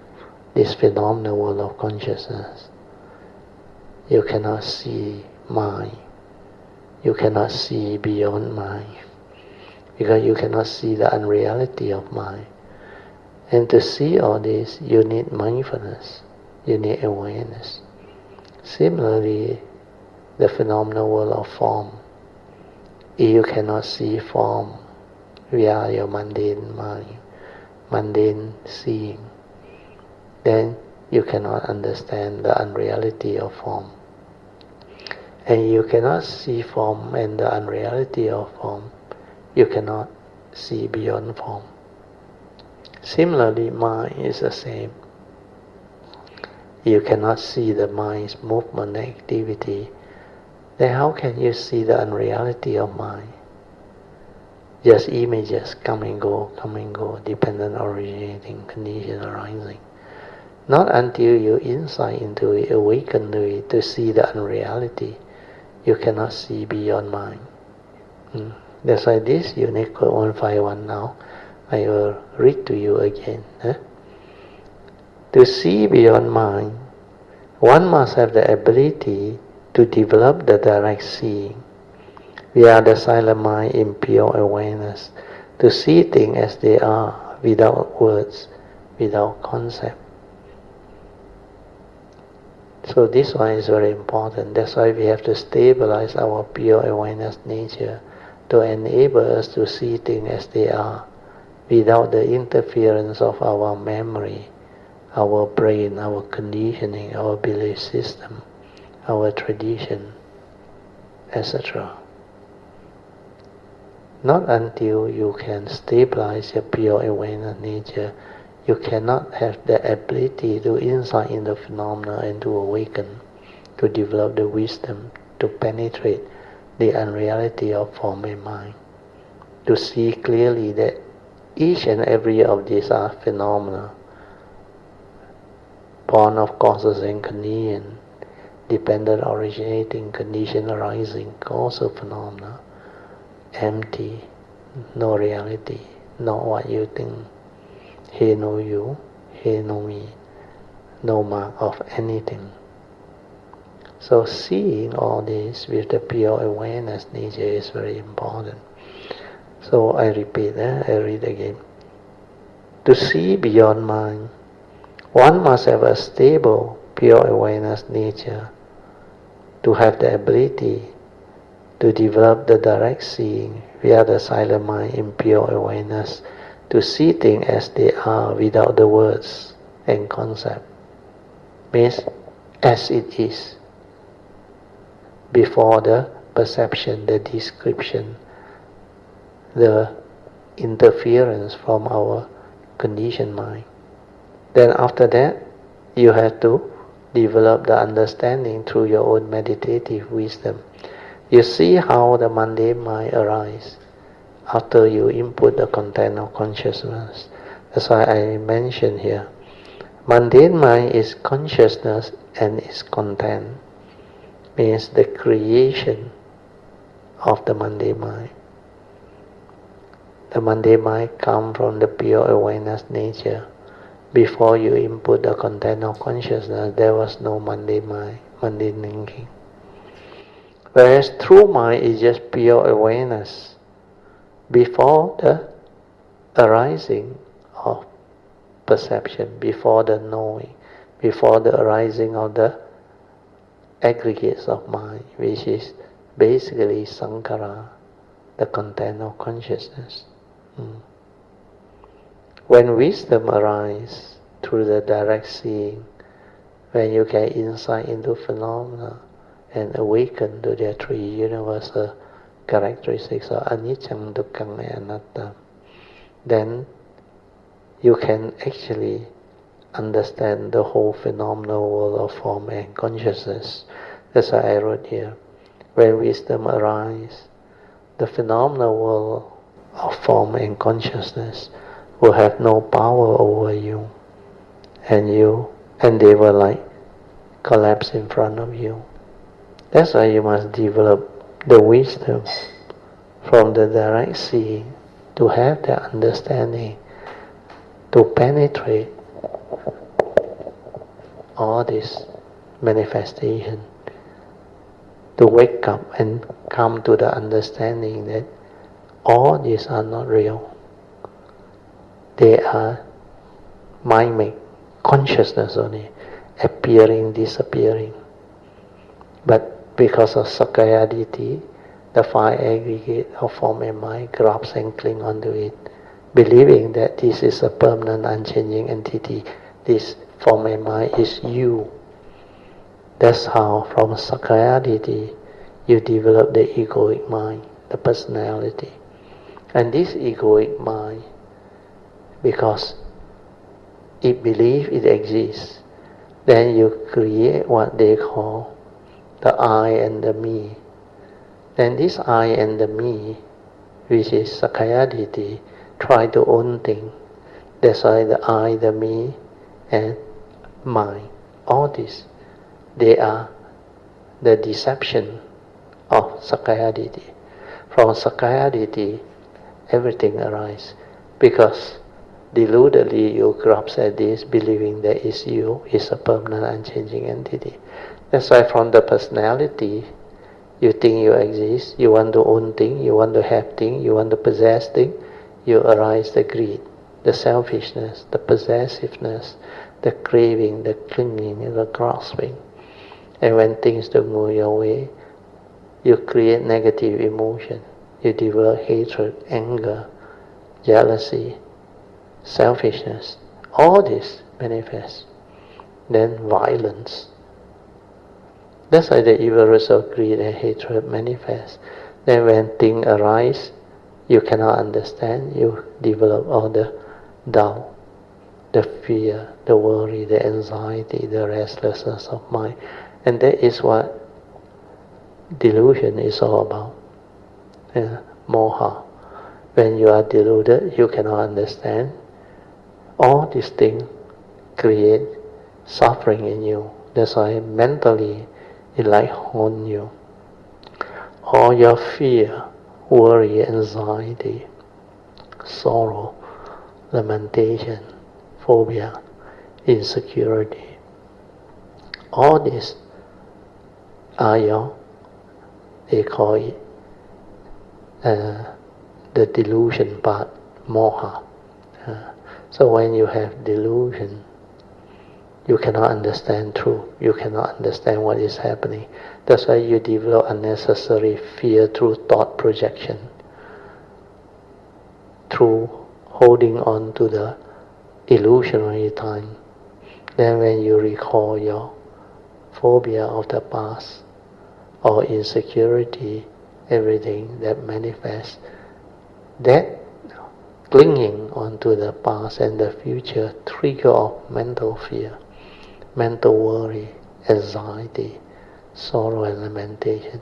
this phenomenal world of consciousness. You cannot see mind. You cannot see beyond mind, because you cannot see the unreality of mind. And to see all this, you need mindfulness. You need awareness. Similarly, the phenomenal world of form. If you cannot see form via your mundane mind, mundane seeing, then you cannot understand the unreality of form. And you cannot see form and the unreality of form, you cannot see beyond form. Similarly, mind is the same. You cannot see the mind's movement and activity, then how can you see the unreality of mind? Just images come and go, dependent, originating, condition arising. Not until you insight into it, awaken to it, to see the unreality, you cannot see beyond mind. That's why this unique code 151 now, I will read to you again. To see beyond mind, one must have the ability to develop the direct seeing. We are the silent mind in pure awareness, to see things as they are, without words, without concept. So this one is very important. That's why we have to stabilize our pure awareness nature to enable us to see things as they are, without the interference of our memory, our brain, our conditioning, our belief system, our tradition, etc. Not until you can stabilize your pure awareness nature, you cannot have the ability to insight in the phenomena and to awaken, to develop the wisdom, to penetrate the unreality of form and mind, to see clearly that each and every of these are phenomena, born of causes and condition, dependent, originating, condition arising, causal phenomena, empty, no reality, not what you think. He no you, he no me, no mark of anything. So seeing all this with the pure awareness nature is very important. So I repeat, I read again. To see beyond mind, one must have a stable, pure awareness nature, to have the ability to develop the direct seeing via the silent mind in pure awareness, to see things as they are without the words and concept. Means as it is, before the perception, the description, the interference from our conditioned mind. Then after that, you have to develop the understanding through your own meditative wisdom. You see how the mundane mind arises after you input the content of consciousness. That's why I mentioned here. Mundane mind is consciousness and its content. Means the creation of the mundane mind. The mundane mind comes from the pure awareness nature. Before you input the content of consciousness, there was no mundane mind, mundane thinking. Whereas true mind is just pure awareness. Before the arising of perception, before the knowing, before the arising of the aggregates of mind, which is basically sankhara, the content of consciousness. When wisdom arises through the direct seeing, when you get insight into phenomena and awaken to their three universal characteristics of anicca, dukkha, and anatta, then you can actually understand the whole phenomenal world of form and consciousness. That's why I wrote here. When wisdom arises, the phenomenal world of form and consciousness will have no power over you, and they will like collapse in front of you. That's why you must develop the wisdom from the direct seeing to have the understanding, to penetrate all this manifestation, to wake up and come to the understanding that all these are not real. They are mind-made, consciousness only, appearing, disappearing. But because of Sakkaya Ditthi, the five aggregate of form and mind grasps and cling onto it, believing that this is a permanent, unchanging entity. This form and mind is you. That's how from Sakkaya Ditthi you develop the egoic mind, the personality. And this egoic mind, because it believes it exists, then you create what they call the I and the me. Then this I and the me, which is Sakkaya Ditthi, try to own things. That's why the I, the me, and mind, all this, they are the deception of Sakkaya Ditthi. From Sakkaya Ditthi, everything arises, because deludedly you grasp at this, believing that is you, is a permanent, unchanging entity. That's why from the personality, you think you exist, you want to own things, you want to have things, you want to possess things, you arise the greed, the selfishness, the possessiveness, the craving, the clinging, the grasping. And when things don't go your way, you create negative emotion. You develop hatred, anger, jealousy, selfishness. All this manifests. Then violence. That's why the evil roots of greed and hatred manifest. Then when things arise, you cannot understand, you develop all the doubt, the fear, the worry, the anxiety, the restlessness of mind. And that is what delusion is all about. Moha. When you are deluded, you cannot understand. All these things create suffering in you. That's why mentally it like haunt you. All your fear, worry, anxiety, sorrow, lamentation, phobia, insecurity, all these are your, they call it the delusion part, moha. So when you have delusion, you cannot understand truth. You cannot understand what is happening. That's why you develop unnecessary fear through thought projection, through holding on to the illusionary time. Then when you recall your phobia of the past, or insecurity, everything that manifests, that clinging onto the past and the future trigger of mental fear, mental worry, anxiety, sorrow and lamentation.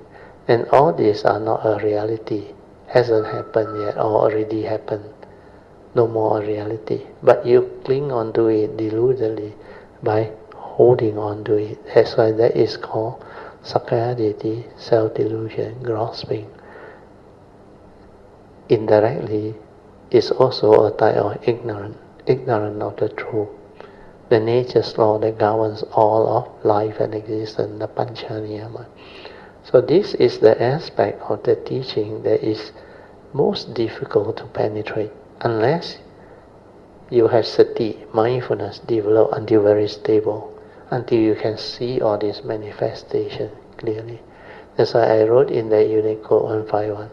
And all these are not a reality, hasn't happened yet or already happened, no more a reality. But you cling onto it deludedly by holding on to it. That's why that is called Sakkaya Ditthi, self-delusion, grasping. Indirectly, is also a type of ignorant of the truth, the nature's law that governs all of life and existence, the Panchaniyama. So this is the aspect of the teaching that is most difficult to penetrate, unless you have sati, mindfulness, developed until very stable, until you can see all this manifestation clearly. That's why I wrote in the Unicode 151,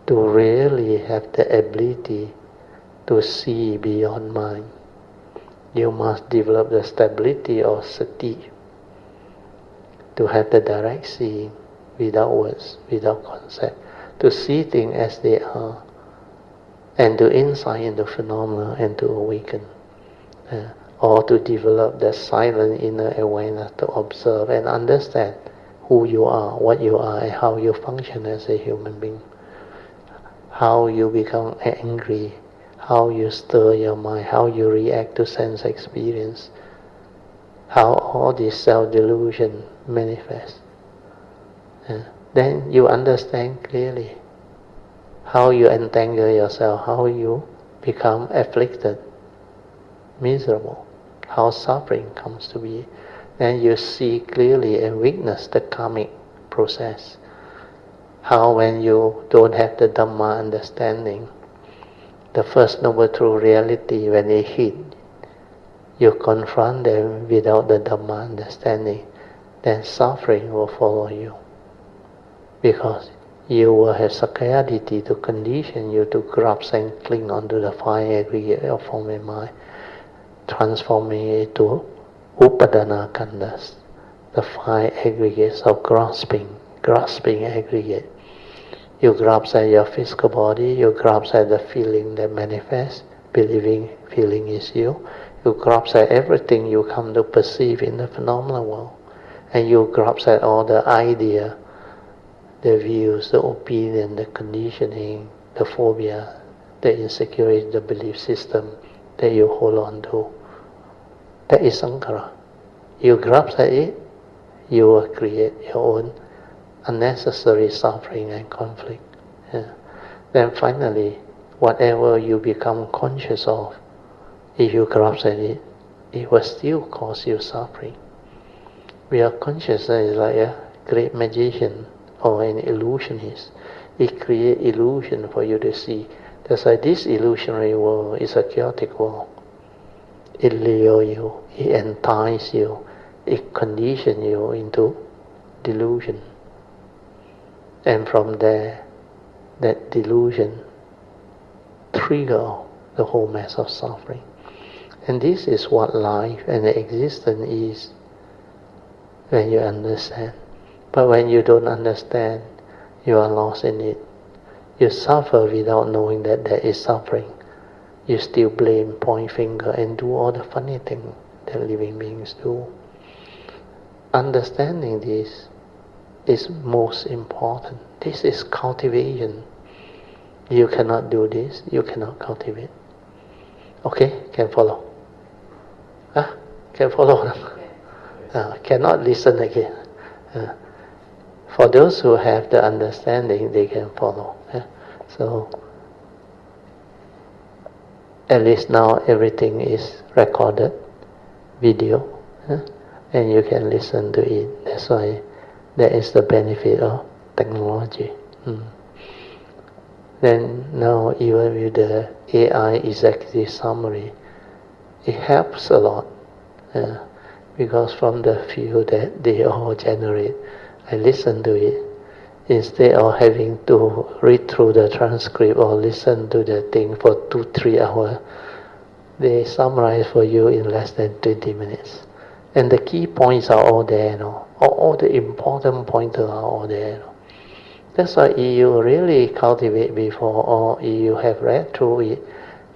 to really have the ability to see beyond mind. You must develop the stability of sati, to have the direct seeing without words, without concept, to see things as they are, and to insight into phenomena and to awaken, or to develop the silent inner awareness to observe and understand who you are, what you are, and how you function as a human being, how you become angry, how you stir your mind, how you react to sense experience, how all this self-delusion manifests. Then you understand clearly how you entangle yourself, how you become afflicted, miserable, how suffering comes to be. Then you see clearly and witness the karmic process. How when you don't have the Dhamma understanding, the first noble true reality, when it hit, you confront them without the Dhamma understanding, then suffering will follow you. Because you will have sakayaditi to condition you to grasp and cling onto the fine aggregate of form and mind, transforming it to upadana khandas, the fine aggregates of grasping aggregate. You grasp at your physical body, you grasp at the feeling that manifests, believing feeling is you. You grasp at everything you come to perceive in the phenomenal world. And you grasp at all the idea, the views, the opinion, the conditioning, the phobia, the insecurity, the belief system that you hold on to. That is sankhara. You grasp at it, you will create your own unnecessary suffering and conflict. Then finally, whatever you become conscious of, if you grasp at it, it will still cause you suffering. We are conscious that it's like a great magician or an illusionist. It creates illusion for you to see. That's why this illusionary world is a chaotic world. It lures you, it entices you, it conditions you into delusion. And from there, that delusion triggers the whole mass of suffering. And this is what life and existence is when you understand. But when you don't understand, you are lost in it. You suffer without knowing that there is suffering. You still blame, point finger, and do all the funny things that living beings do. Understanding this is most important. This is cultivation. You cannot do this, you cannot cultivate. Okay, can follow? Can follow? Cannot listen again. For those who have the understanding, they can follow. So, at least now everything is recorded, video, and you can listen to it. That's why that is the benefit of technology. Then now even with the AI executive summary, it helps a lot. Because from the few that they all generate, I listen to it. Instead of having to read through the transcript or listen to the thing for 2-3 hours, they summarize for you in less than 20 minutes. And the key points are all there, all the important pointers are all there. That's why if you really cultivate before, or if you have read through it,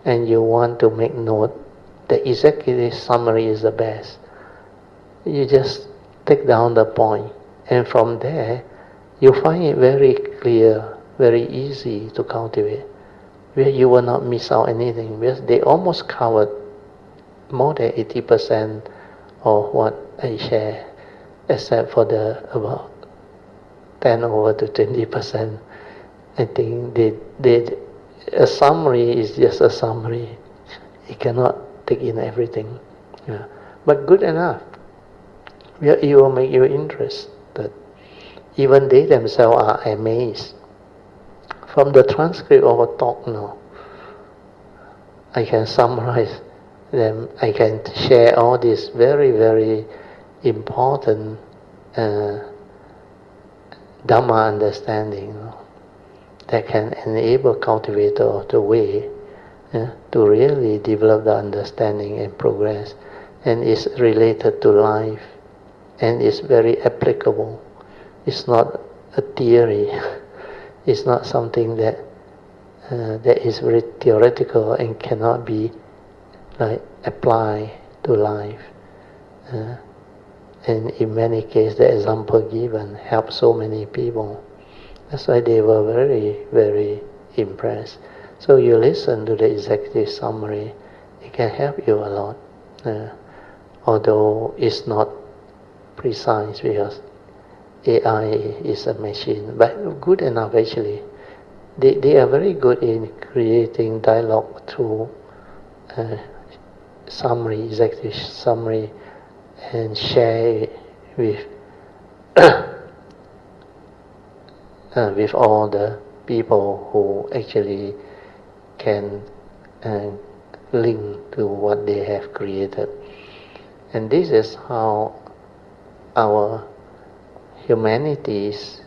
and you want to make note, the executive summary is the best. You just take down the point, and from there, you find it very clear, very easy to cultivate, where you will not miss out anything, because they almost covered more than 80% of what I share, except for the about 10 over to 20%. I think a summary is just a summary. It cannot take in everything. But good enough. It will make you interested. Even they themselves are amazed. From the transcript of a talk now, I can summarize them. I can share all this very, very important Dhamma understanding. that can enable cultivator of the way to really develop the understanding and progress, and is related to life, and is very applicable. It's not a theory. It's not something that is very theoretical and cannot be applied to life. And in many cases, the example given helped so many people. That's why they were very, very impressed. So you listen to the executive summary, it can help you a lot. Although it's not precise because AI is a machine, but good enough actually. They are very good in creating dialogue through summary, executive summary, and share it with with all the people who actually can link to what they have created. And this is how our humanity's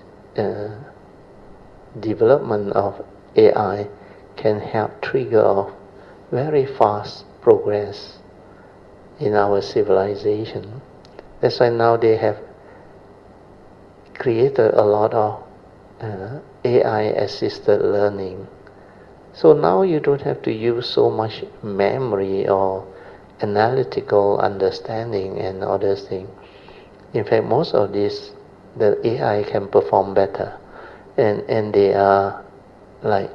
development of AI can help trigger off very fast progress in our civilization. That's why now they have created a lot of AI-assisted learning. So now you don't have to use so much memory or analytical understanding and other things. In fact, most of this, the AI can perform better. And they are like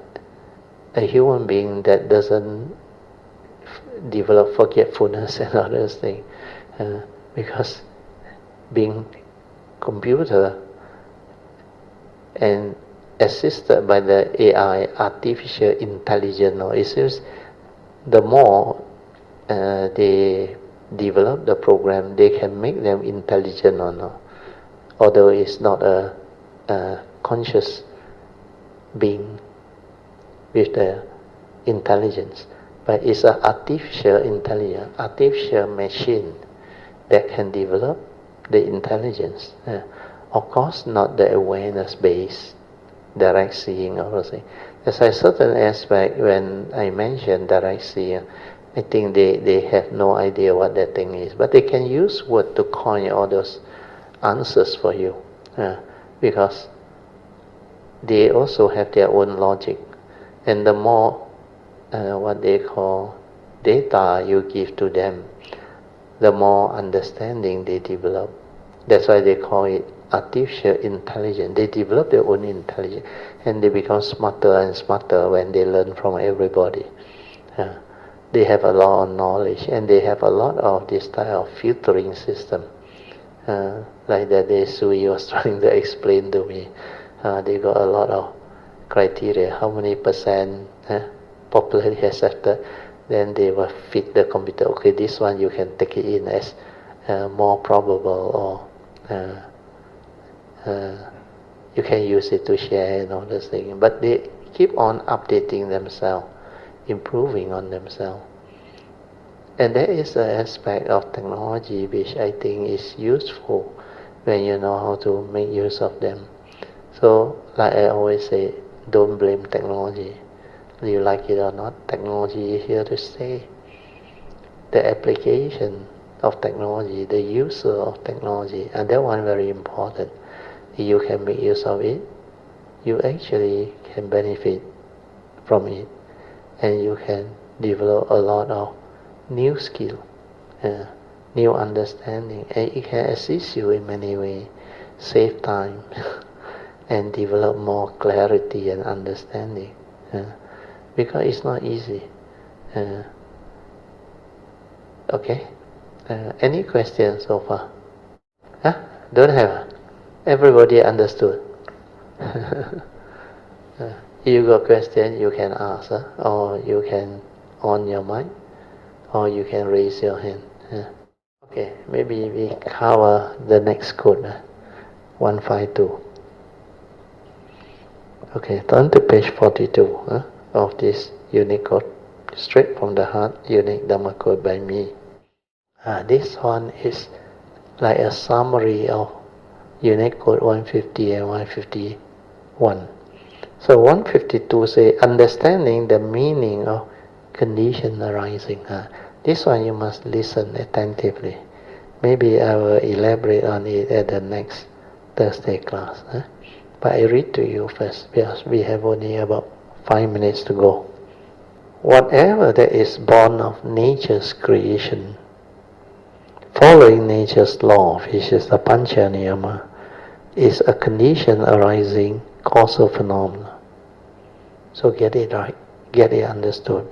a human being that doesn't develop forgetfulness and other things. Because being computer and assisted by the AI, artificial intelligence, it seems the more they develop the program, they can make them intelligent or not. Although it's not a conscious being with the intelligence, but it's an artificial intelligence, artificial machine that can develop the intelligence. Of course, not the awareness-based direct seeing or something. There's a certain aspect when I mentioned direct seeing, I think they have no idea what that thing is, but they can use word to coin all those answers for you, because they also have their own logic, and the more what they call data you give to them, the more understanding they develop. That's why they call it artificial intelligence. They develop their own intelligence, and they become smarter and smarter when they learn from everybody. They have a lot of knowledge, and they have a lot of this type of filtering system. Like that day Sui was trying to explain to me. They got a lot of criteria, how many percent popularity accepted. Then they will fit the computer. Okay, this one you can take it in as more probable, or you can use it to share and all those things. But they keep on updating themselves, improving on themselves. And that is an aspect of technology which I think is useful when you know how to make use of them. So, like I always say, don't blame technology. You like it or not, technology is here to stay. The application of technology, the user of technology, and that one very important. If you can make use of it, you actually can benefit from it, and you can develop a lot of new skill, new understanding, and it can assist you in many ways, save time, and develop more clarity and understanding. Because it's not easy. Okay? Any questions so far? Don't have? Everybody understood? If you got question, you can ask, or you can on your mind, or you can raise your hand. Okay, maybe we cover the next code, 152. Okay, turn to page 42 of this unique code, straight from the heart, unique Dhamma code by me. This one is like a summary of unique code 150 and 151. So 152 say, understanding the meaning of condition arising. This one you must listen attentively. Maybe I will elaborate on it at the next Thursday class. But I read to you first because we have only about 5 minutes to go. Whatever that is born of nature's creation, following nature's law, which is the Pancha Niyama, is a condition arising causal phenomena. So get it right, get it understood.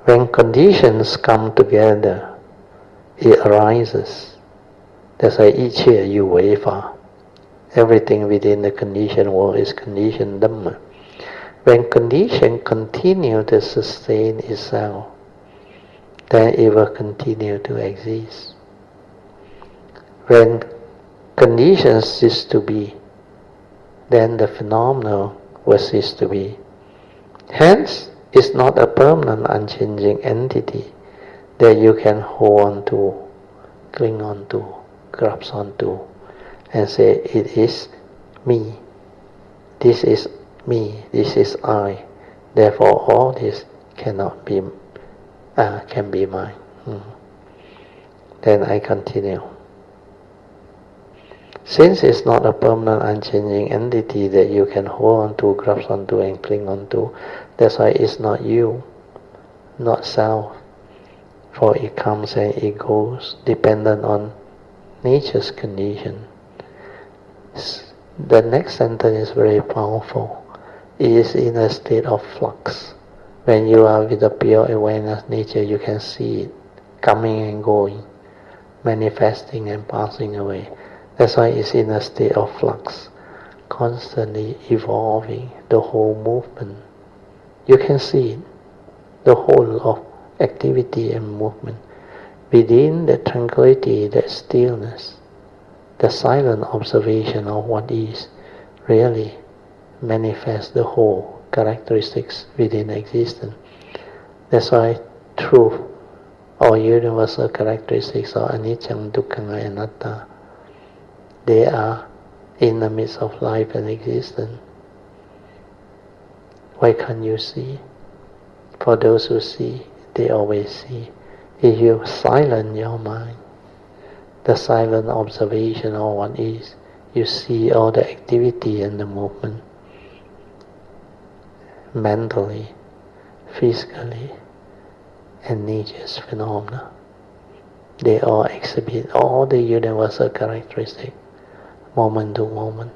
When conditions come together, it arises. That's why each year you waver. Everything within the conditioned world is conditioned Dhamma. When condition continue to sustain itself, then it will continue to exist. When conditions cease to be, then the phenomena will cease to be. Hence, it's not a permanent, unchanging entity that you can hold on to, cling on to, grasp on to, and say, it is me, this is me, this is I, therefore all this cannot be, can be mine. Then I continue. Since it's not a permanent, unchanging entity that you can hold on to, grasp on to, and cling on to, that's why it's not you, not self. For it comes and it goes, dependent on nature's condition. The next sentence is very powerful. It is in a state of flux. When you are with the pure awareness nature, you can see it coming and going, manifesting and passing away. That's why it's in a state of flux, constantly evolving, the whole movement. You can see it, the whole of activity and movement. Within the tranquility, that stillness, the silent observation of what is, really manifests the whole characteristics within existence. That's why truth or universal characteristics of anicca, dukkha, and anatta, they are in the midst of life and existence. Why can't you see? For those who see, they always see. If you silence your mind, the silent observation of what is, you see all the activity and the movement, mentally, physically, and nature's phenomena. They all exhibit all the universal characteristics, moment to moment.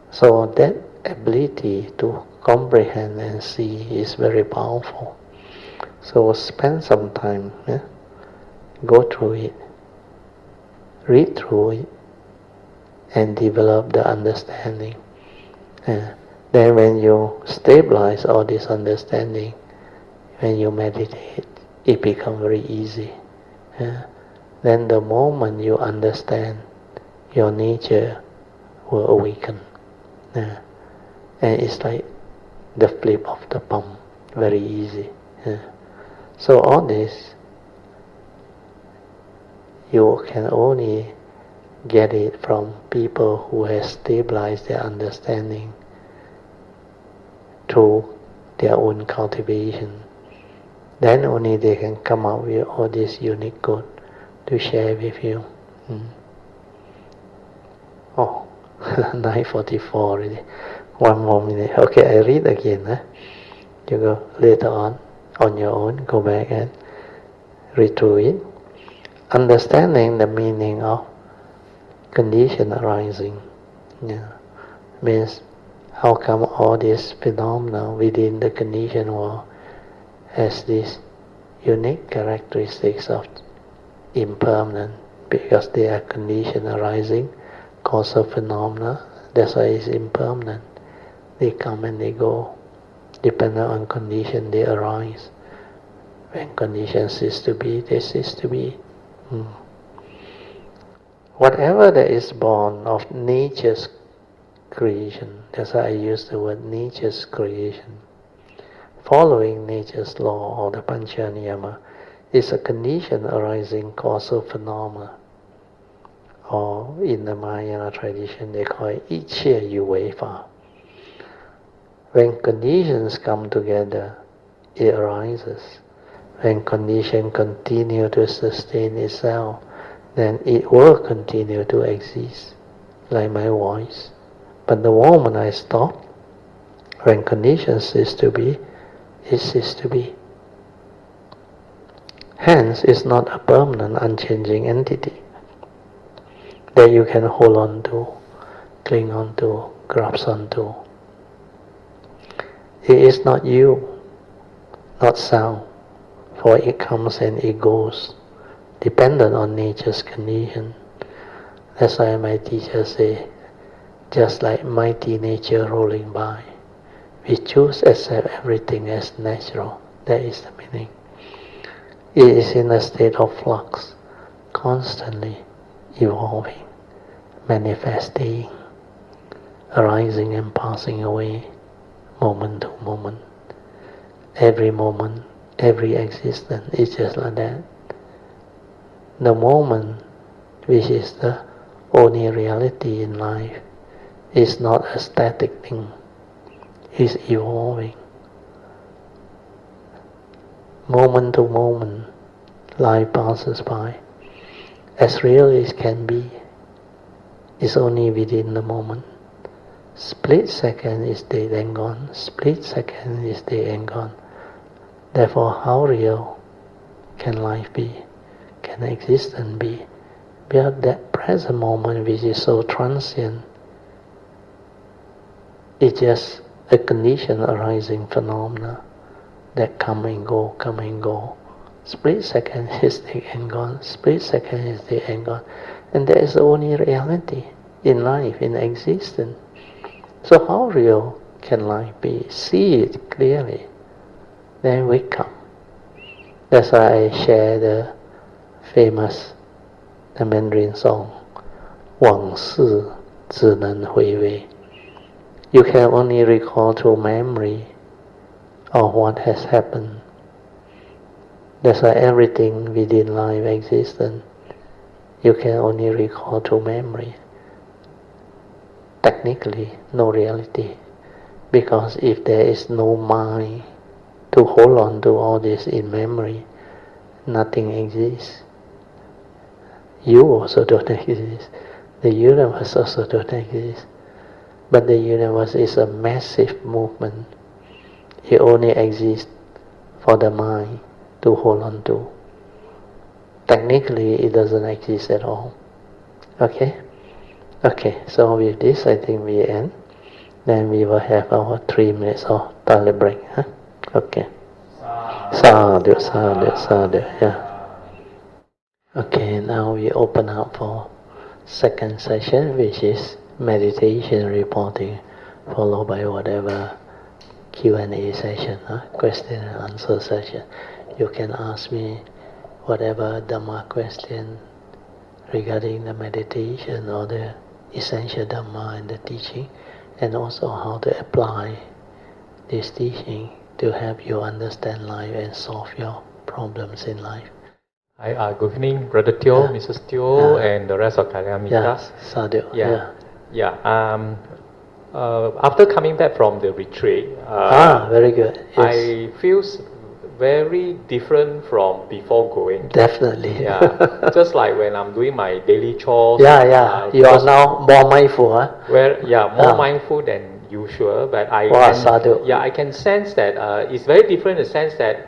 So that ability to comprehend and see is very powerful. So spend some time, go through it, read through it, and develop the understanding. Then when you stabilize all this understanding, when you meditate, it becomes very easy. Then the moment you understand, your nature will awaken. And it's like the flip of the palm, very easy. So all this, you can only get it from people who have stabilized their understanding through their own cultivation. Then only they can come up with all this unique good to share with you. Oh, 9:44 already. One more minute. Okay, I read again. You go later on your own, go back and read through it. Understanding the meaning of condition arising means how come all these phenomena within the conditioned world has these unique characteristics of impermanent, because they are condition arising, causal phenomena. That's why it's impermanent. They come and they go. Depending on condition, they arise. When conditions cease to be, they cease to be. Whatever that is born of nature's creation, that's why I use the word nature's creation, following nature's law or the Pancha Niyama, is a condition arising causal phenomena or in the Mahayana tradition they call it Ichye Yuvefa. When conditions come together, it arises. When conditions continue to sustain itself, then it will continue to exist, like my voice. But the moment I stop, when conditions cease to be, it ceases to be. Hence, it's not a permanent, unchanging entity that you can hold on to, cling on to, grasp on to. It is not you, not sound, for it comes and it goes, dependent on nature's condition. That's why my teacher say, just like mighty nature rolling by, we choose to accept everything as natural. That is the meaning. It is in a state of flux, constantly evolving, manifesting, arising and passing away, moment to moment. Every moment, every existence is just like that. The moment, which is the only reality in life, is not a static thing. It's evolving. Moment to moment, life passes by. As real as can be, is only within the moment. Split second is dead and gone. Split second is dead and gone. Therefore, how real can life be? Can existence be? But that present moment, which is so transient, is just a condition arising phenomena that come and go. Split second is dead and gone. Split second is dead and gone. And that is the only reality in life, in existence. So how real can life be? See it clearly. Then wake up. That's why I share the famous the Mandarin song, 往事只能回味. You can only recall through memory of what has happened. That's why everything within life existence, you can only recall through memory. Technically, no reality. Because if there is no mind to hold on to all this in memory, nothing exists. You also don't exist. The universe also don't exist. But the universe is a massive movement. It only exists for the mind to hold on to. Technically, it doesn't exist at all. Okay? Okay, so with this, I think we end. Then we will have our 3 minutes of toilet break. Huh? Okay. Sadhu, sadhu, sadhu. Yeah. Okay, now we open up for second session, which is meditation reporting, followed by whatever Q&A session, question and answer session. You can ask me whatever Dhamma question regarding the meditation or the essential Dhamma and the teaching, and also how to apply this teaching to help you understand life and solve your problems in life. Hi, good evening, Brother Teo, Mrs. Teo, and the rest of Kalyamitas. Sadhu. After coming back from the retreat, very good. Yes. I feel very different from before going. Definitely. Just like when I'm doing my daily chores. You are now more mindful, huh? More mindful than usual. But I can sense that it's very different in the sense that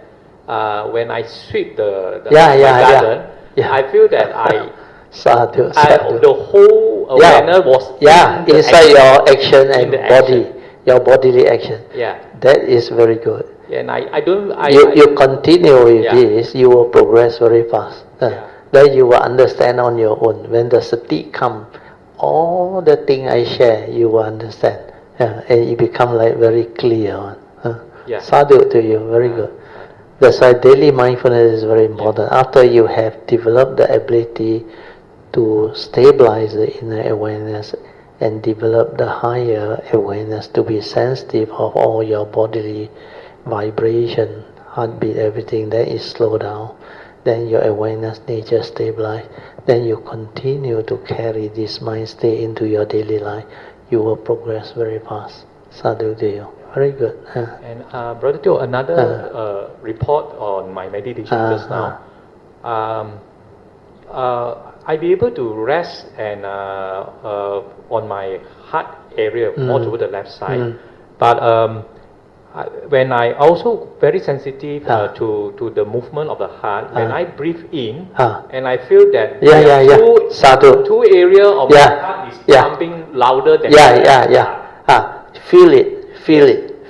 when I sweep the garden, I feel that sadhu. The whole awareness was inside your action and body, your bodily action. That is very good. And you continue with this, you will progress very fast. Then you will understand on your own. When the sati come, all the thing I share, you will understand, and it become like very clear. Sadhu to you, very good. That's why daily mindfulness is very important. After you have developed the ability to stabilize the inner awareness and develop the higher awareness to be sensitive of all your bodily vibration, heartbeat, everything, that is slow down. then your awareness nature stabilize, then you continue to carry this mind state into your daily life, you will progress very fast. Sadhu to you. Very good. And Brother Teo, another report on my meditation just now. I be able to rest and on my heart area, more toward the left side. But when I also very sensitive to the movement of the heart, when I breathe in, and I feel that two area of my heart is pumping louder than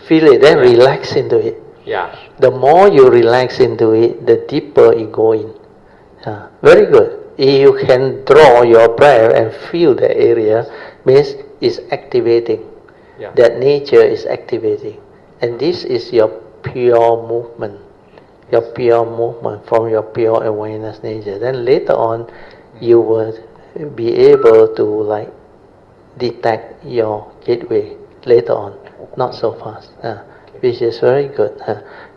Feel it, then relax into it. The more you relax into it, the deeper it go in. Very good. If you can draw your breath and feel the area, means it's activating. That nature is activating. And this is your pure movement. Your pure movement from your pure awareness nature. Then later on, you will be able to detect your gateway later on. Not so fast, which is very good.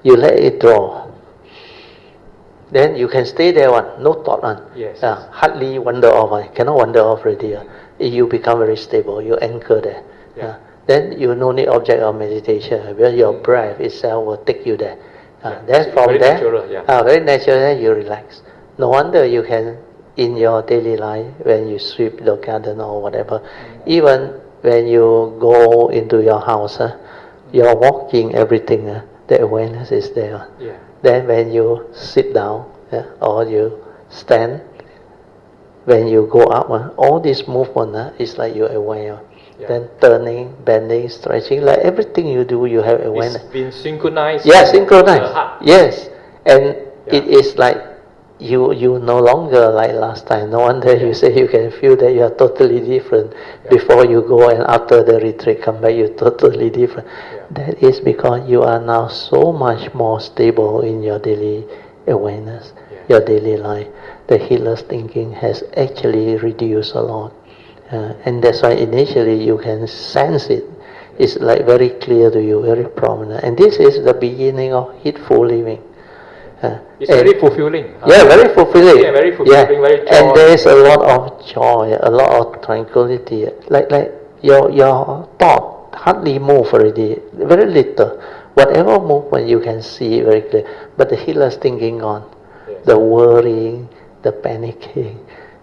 You let it draw. Then you can stay there no thought on. Hardly wander off. Cannot wander off already. You become very stable. You anchor there. Then you no need object of meditation. Because your breath itself will take you there. Then from very there, natural, very natural, you relax. No wonder you can, in your daily life, when you sweep the garden or whatever, even when you go into your house, you're walking, everything, the awareness is there. Then when you sit down or you stand, when you go up, all this movement is like you're aware. Then turning, bending, stretching, like everything you do, you have awareness. It's been synchronized. Synchronized. Yes, and it is like you no longer like last time. No wonder you say you can feel that you are totally different before you go, and after the retreat come back you're totally different. That is because you are now so much more stable in your daily awareness, your daily life. The healer's thinking has actually reduced a lot. And that's why initially you can sense it. It's like very clear to you, very prominent. And this is the beginning of heedful living. It's very fulfilling. Very fulfilling. Very fulfilling, very joy. And there is a lot of joy, a lot of tranquility. Like your thought hardly move already, very little. Whatever movement you can see very clear. But the healer's thinking on. The worrying, the panicking,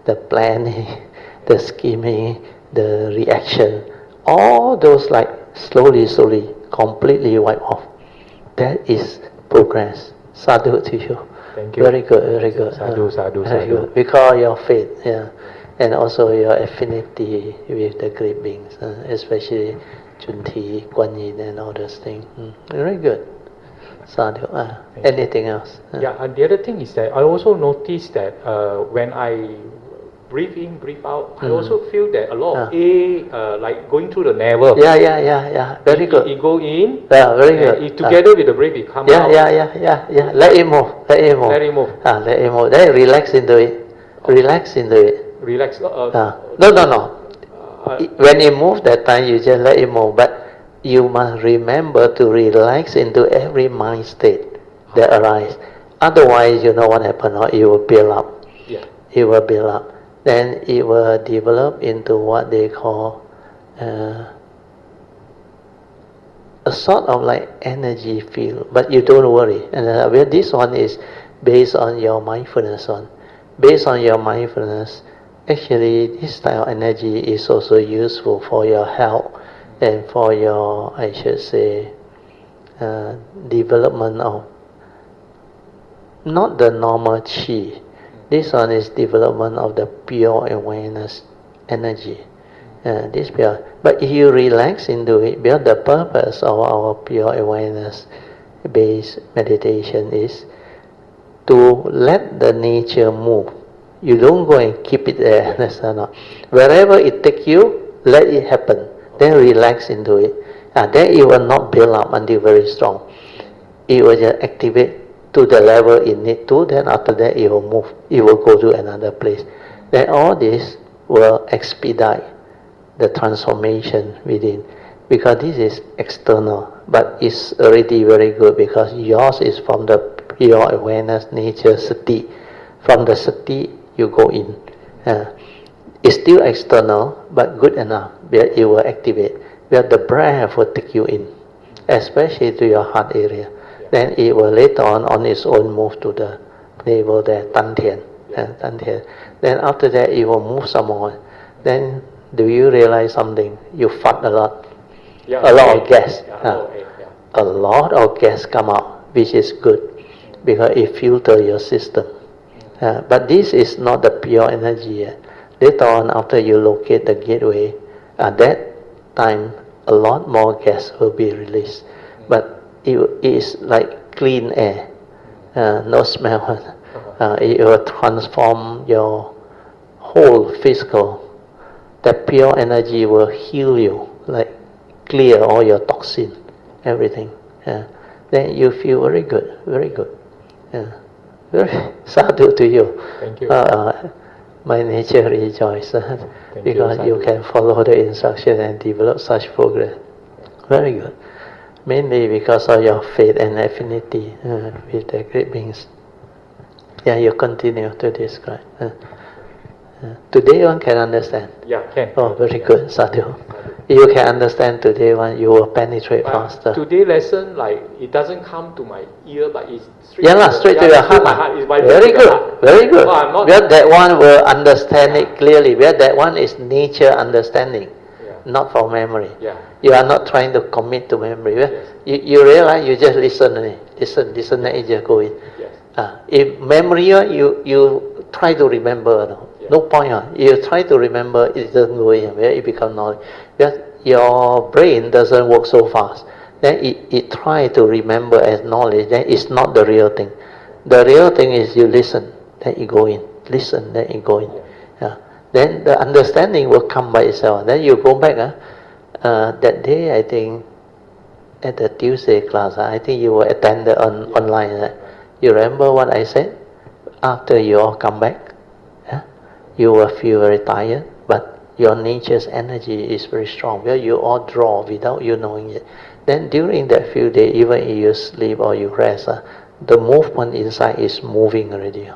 the planning, the scheming, the reaction, all those slowly, completely wipe off. That is progress. Sadhu to you. Thank you. Very good, very good. Sadhu. Very good. Because your faith, and also your affinity with the great beings, especially Junti, Guan Yin, and all those things. Very good. Sadhu. Anything else? And the other thing is that I also noticed that when I breathe in, breathe out, I also feel that a lot of air, like going through the navel. Very good. It go in. Very good. Together with the breath, it come out. Let it move. Let it move. Then relax into it. Relax into it. Relax. No. When it moves that time, you just let it move. But you must remember to relax into every mind state that arises. Otherwise, you know what happens, it will build up. It will build up. Then it will develop into what they call a sort of like energy field. But you don't worry. And this one is based on your mindfulness Based on your mindfulness, actually this type of energy is also useful for your health and for your, I should say, development of not the normal chi. This one is development of the pure awareness energy. This pure. But if you relax into it, because the purpose of our pure awareness-based meditation is to let the nature move. You don't go and keep it there. That's not. Wherever it takes you, let it happen. Then relax into it. Then it will not build up until very strong. It will just activate to the level it need to. Then after that it will move. It will go to another place. Then all this will expedite the transformation within. Because this is external, but it's already very good because yours is from the pure awareness, nature, sati. From the sati, you go in. It's still external, but good enough, where it will activate, where the breath will take you in, especially to your heart area. Then it will later on its own move to the navel there, Tan Tian. Tan Tian. Then after that, it will move some more. Then do you realize something? You fart a lot. A lot of gas. A lot of gas come out, which is good, because it filters your system. But this is not the pure energy yet. Later on, after you locate the gateway, at that time, a lot more gas will be released. But it is like clean air, no smell. It will transform your whole physical. That pure energy will heal you, like clear all your toxin, everything. Then you feel very good, very good. Very sadhu to you. Thank you. My nature rejoices because you can follow the instruction and develop such progress. Very good. Mainly because of your faith and affinity with the great beings. Yeah, you continue to describe. Today one can understand. Yeah, can. Oh, very good, sadhu. You can understand today one, you will penetrate faster. Today lesson, like it doesn't come to my ear, but it's straight. Straight to your heart. My heart is very good, heart. Very good. Oh, where that one will understand it clearly. Where that one is nature understanding, not from memory. You are not trying to commit to memory. You realize you just listen, listen, then it just go in. If memory, you try to remember. No point. You try to remember, it doesn't go in. Where it becomes knowledge. Your brain doesn't work so fast. Then it try to remember as knowledge. Then it's not the real thing. The real thing is you listen, then you go in. Listen, then you go in. Then the understanding will come by itself. Then you go back. That day, I think, at the Tuesday class, I think you were attended online. You remember what I said? After you all come back, you will feel very tired, but your nature's energy is very strong, where you all draw without you knowing it. Then during that few days, even if you sleep or you rest, the movement inside is moving already.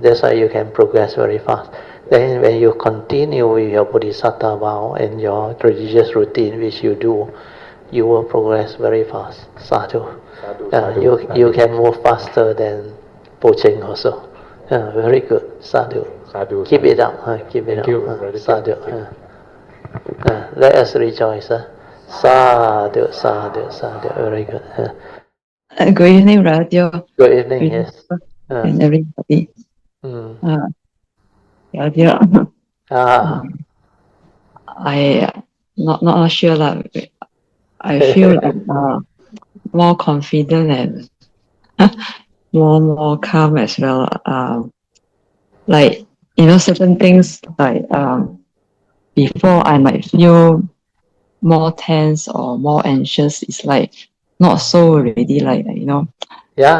That's why you can progress very fast. Then when you continue with your bodhisattva vow and your religious routine, which you do, you will progress very fast. Sadhu. You can move faster than poaching also. Very good. Sadhu. Keep it up. Keep it up. Sadhu. Let us rejoice. Sadhu, sadhu, sadhu. Very good. Good evening, Radio. Good evening, yes. And everybody. Radio. I not sure that I feel more confident and more calm as well. Like certain things like before I might feel more tense or more anxious. It's like not so already. Like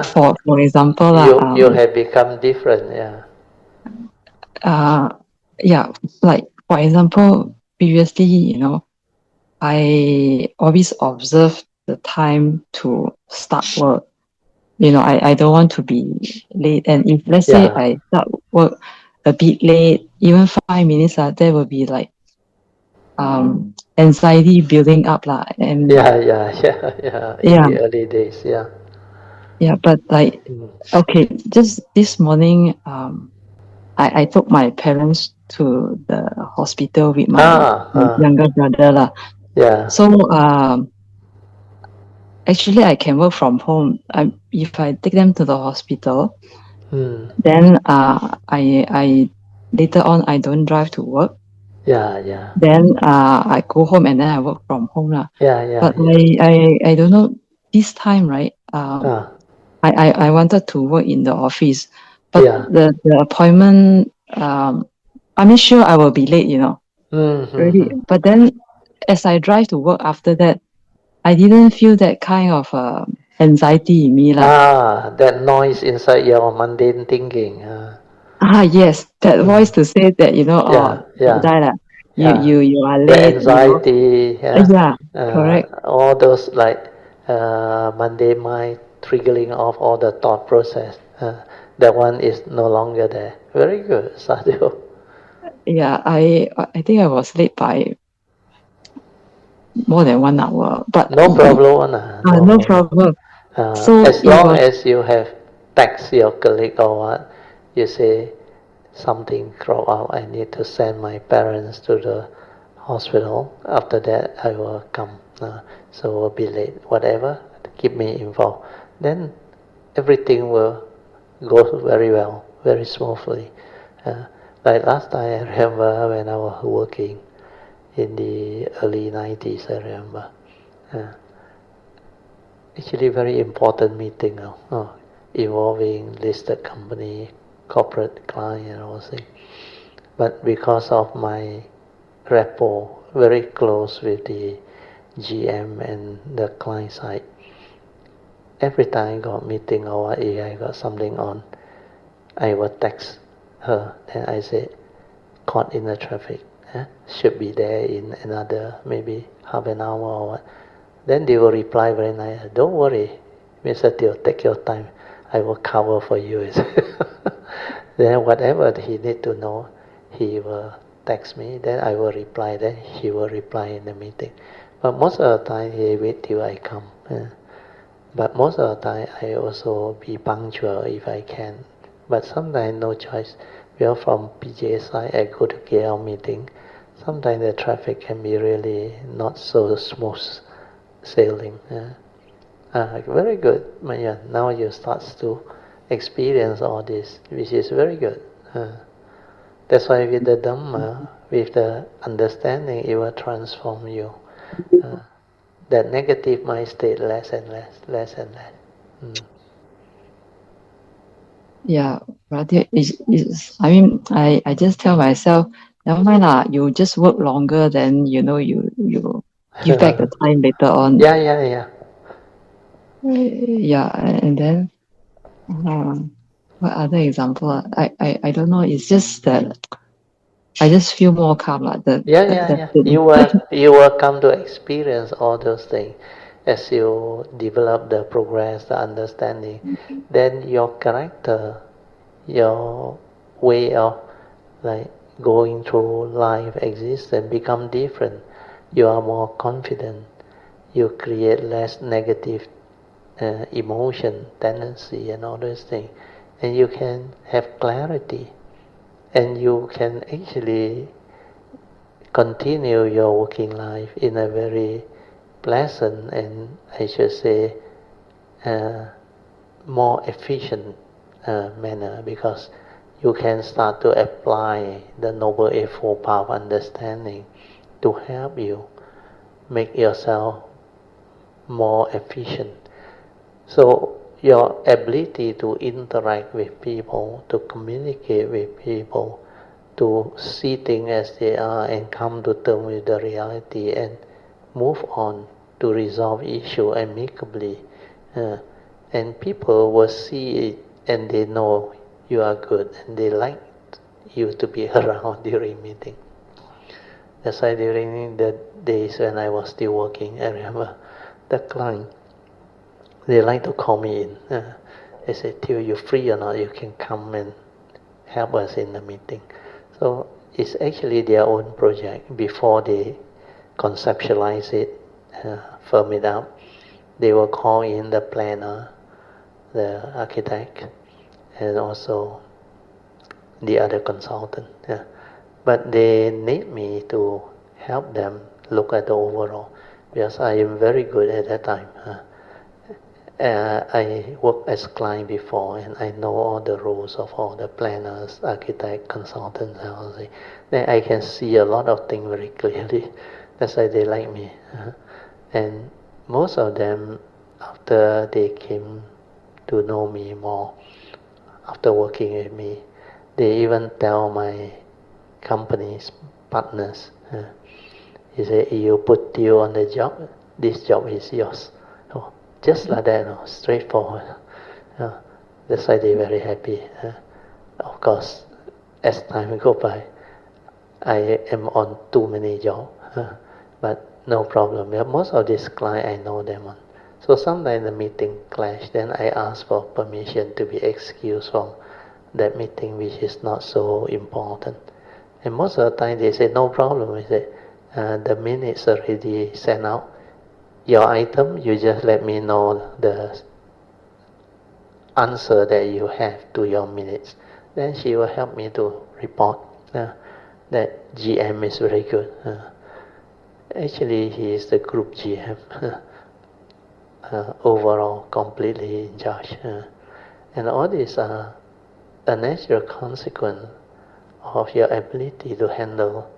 For example, you have become different. Like for example, previously, I always observe the time to start work. I don't want to be late. And if let's say I start work a bit late, even 5 minutes, there will be like anxiety building up. And in the early days, but like, okay, just this morning, I took my parents to the hospital with my younger brother. So actually I can work from home. If I take them to the hospital, then I later on I don't drive to work. Then I go home and then I work from home. But I don't know, this time, right? I wanted to work in the office, but the appointment, I'm sure I will be late, really. But then as I drive to work after that, I didn't feel that kind of anxiety in me. That noise inside your mundane thinking. Yes, that voice to say that, you are late. The anxiety. Correct. All those like mundane mind triggering off all the thought process. That one is no longer there. Very good, Sadhu. Yeah, I think I was late by more than 1 hour, but No problem, no no problem. problem. So As it long was as you have text your colleague or what, you say something crop out, I need to send my parents to the hospital. After that, I will come. So will be late. Whatever, keep me involved. Then everything will go very well, very smoothly. Like last time, I remember when I was working in the early 90s, I remember. Actually, very important meeting involving listed company, corporate client, and all things. But because of my rapport, very close with the GM and the client side, every time I got meeting or I got something on, I will text her. Then I say, caught in the traffic, should be there in another maybe half an hour or what. Then they will reply very nice, don't worry, Mr. Teo, take your time. I will cover for you. Then whatever he need to know, he will text me, then I will reply, then he will reply in the meeting. But most of the time, he wait till I come. But most of the time, I also be punctual if I can. But sometimes no choice. We are from PJ side, I go to KL meeting. Sometimes the traffic can be really not so smooth sailing. Very good, Maya. Now you start to experience all this, which is very good. That's why with the Dhamma, with the understanding, it will transform you. That negative mind state less and less, less and less. yeah, rather is I mean I just tell myself, never mind lah, you just work longer, then you give back the time later on. Yeah. Yeah, and then what other example? I don't know. It's just that I just feel more calm like that. Yeah. You will come to experience all those things as you develop the progress, the understanding. Then your character, your way of like going through life existence become different. You are more confident. You create less negative emotion, tendency, and all those things, and you can have clarity, and you can actually continue your working life in a very pleasant and I should say more efficient manner, because you can start to apply the Noble Eightfold Path understanding to help you make yourself more efficient. So your ability to interact with people, to communicate with people, to see things as they are and come to terms with the reality and move on to resolve issue amicably. And people will see it and they know you are good and they like you to be around during meeting. That's why during the days when I was still working, I remember the client, they like to call me in. They say, Teo, you free or not? You can come and help us in the meeting. So it's actually their own project. Before they conceptualize it, firm it up, they will call in the planner, the architect, and also the other consultant. But they need me to help them look at the overall, because I am very good at that time. I worked as client before, and I know all the roles of all the planners, architect, consultants, and all that. Then I can see a lot of things very clearly. That's why they like me. And most of them, after they came to know me more, after working with me, they even tell my company's partners, he said, you put you on the job, this job is yours. Just like that, straightforward. That's why they're very happy. Of course, as time go by, I am on too many jobs, but no problem. Most of these clients, I know them on. So sometimes the meeting clash, then I ask for permission to be excused from that meeting which is not so important. And most of the time they say, no problem. I say, the minutes already sent out. Your item, you just let me know the answer that you have to your minutes. Then she will help me to report that GM is very good. Actually, he is the group GM. Overall, completely in charge. And all these are a natural consequence of your ability to handle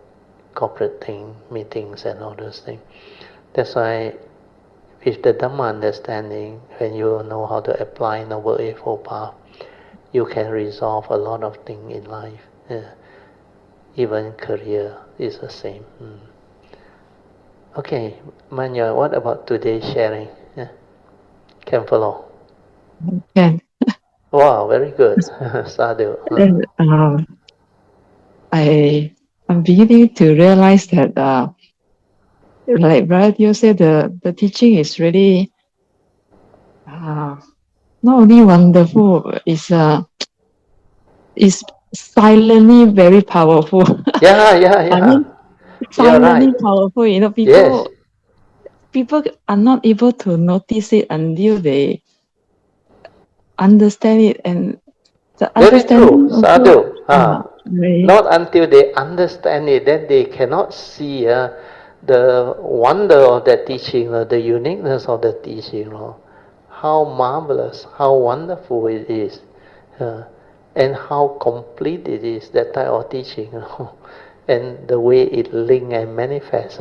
corporate things, meetings and all those things. That's why with the Dhamma understanding, when you know how to apply Noble Eightfold Path, you can resolve a lot of things in life. Even career is the same. Okay, Manya, what about today's sharing? Can follow? Can. Wow, very good. Sadhu. And, I'm beginning to realize that, like Brad, you said the teaching is really not only wonderful, is silently very powerful. I Yeah. mean, You're right. silently powerful. You know, Yes. people are not able to notice it until they understand it, and the Very true, understanding also Sadhu. very, Not until they understand it, then they cannot see the wonder of that teaching, the uniqueness of the teaching, how marvelous, how wonderful it is, and how complete it is, that type of teaching, and the way it link and manifests,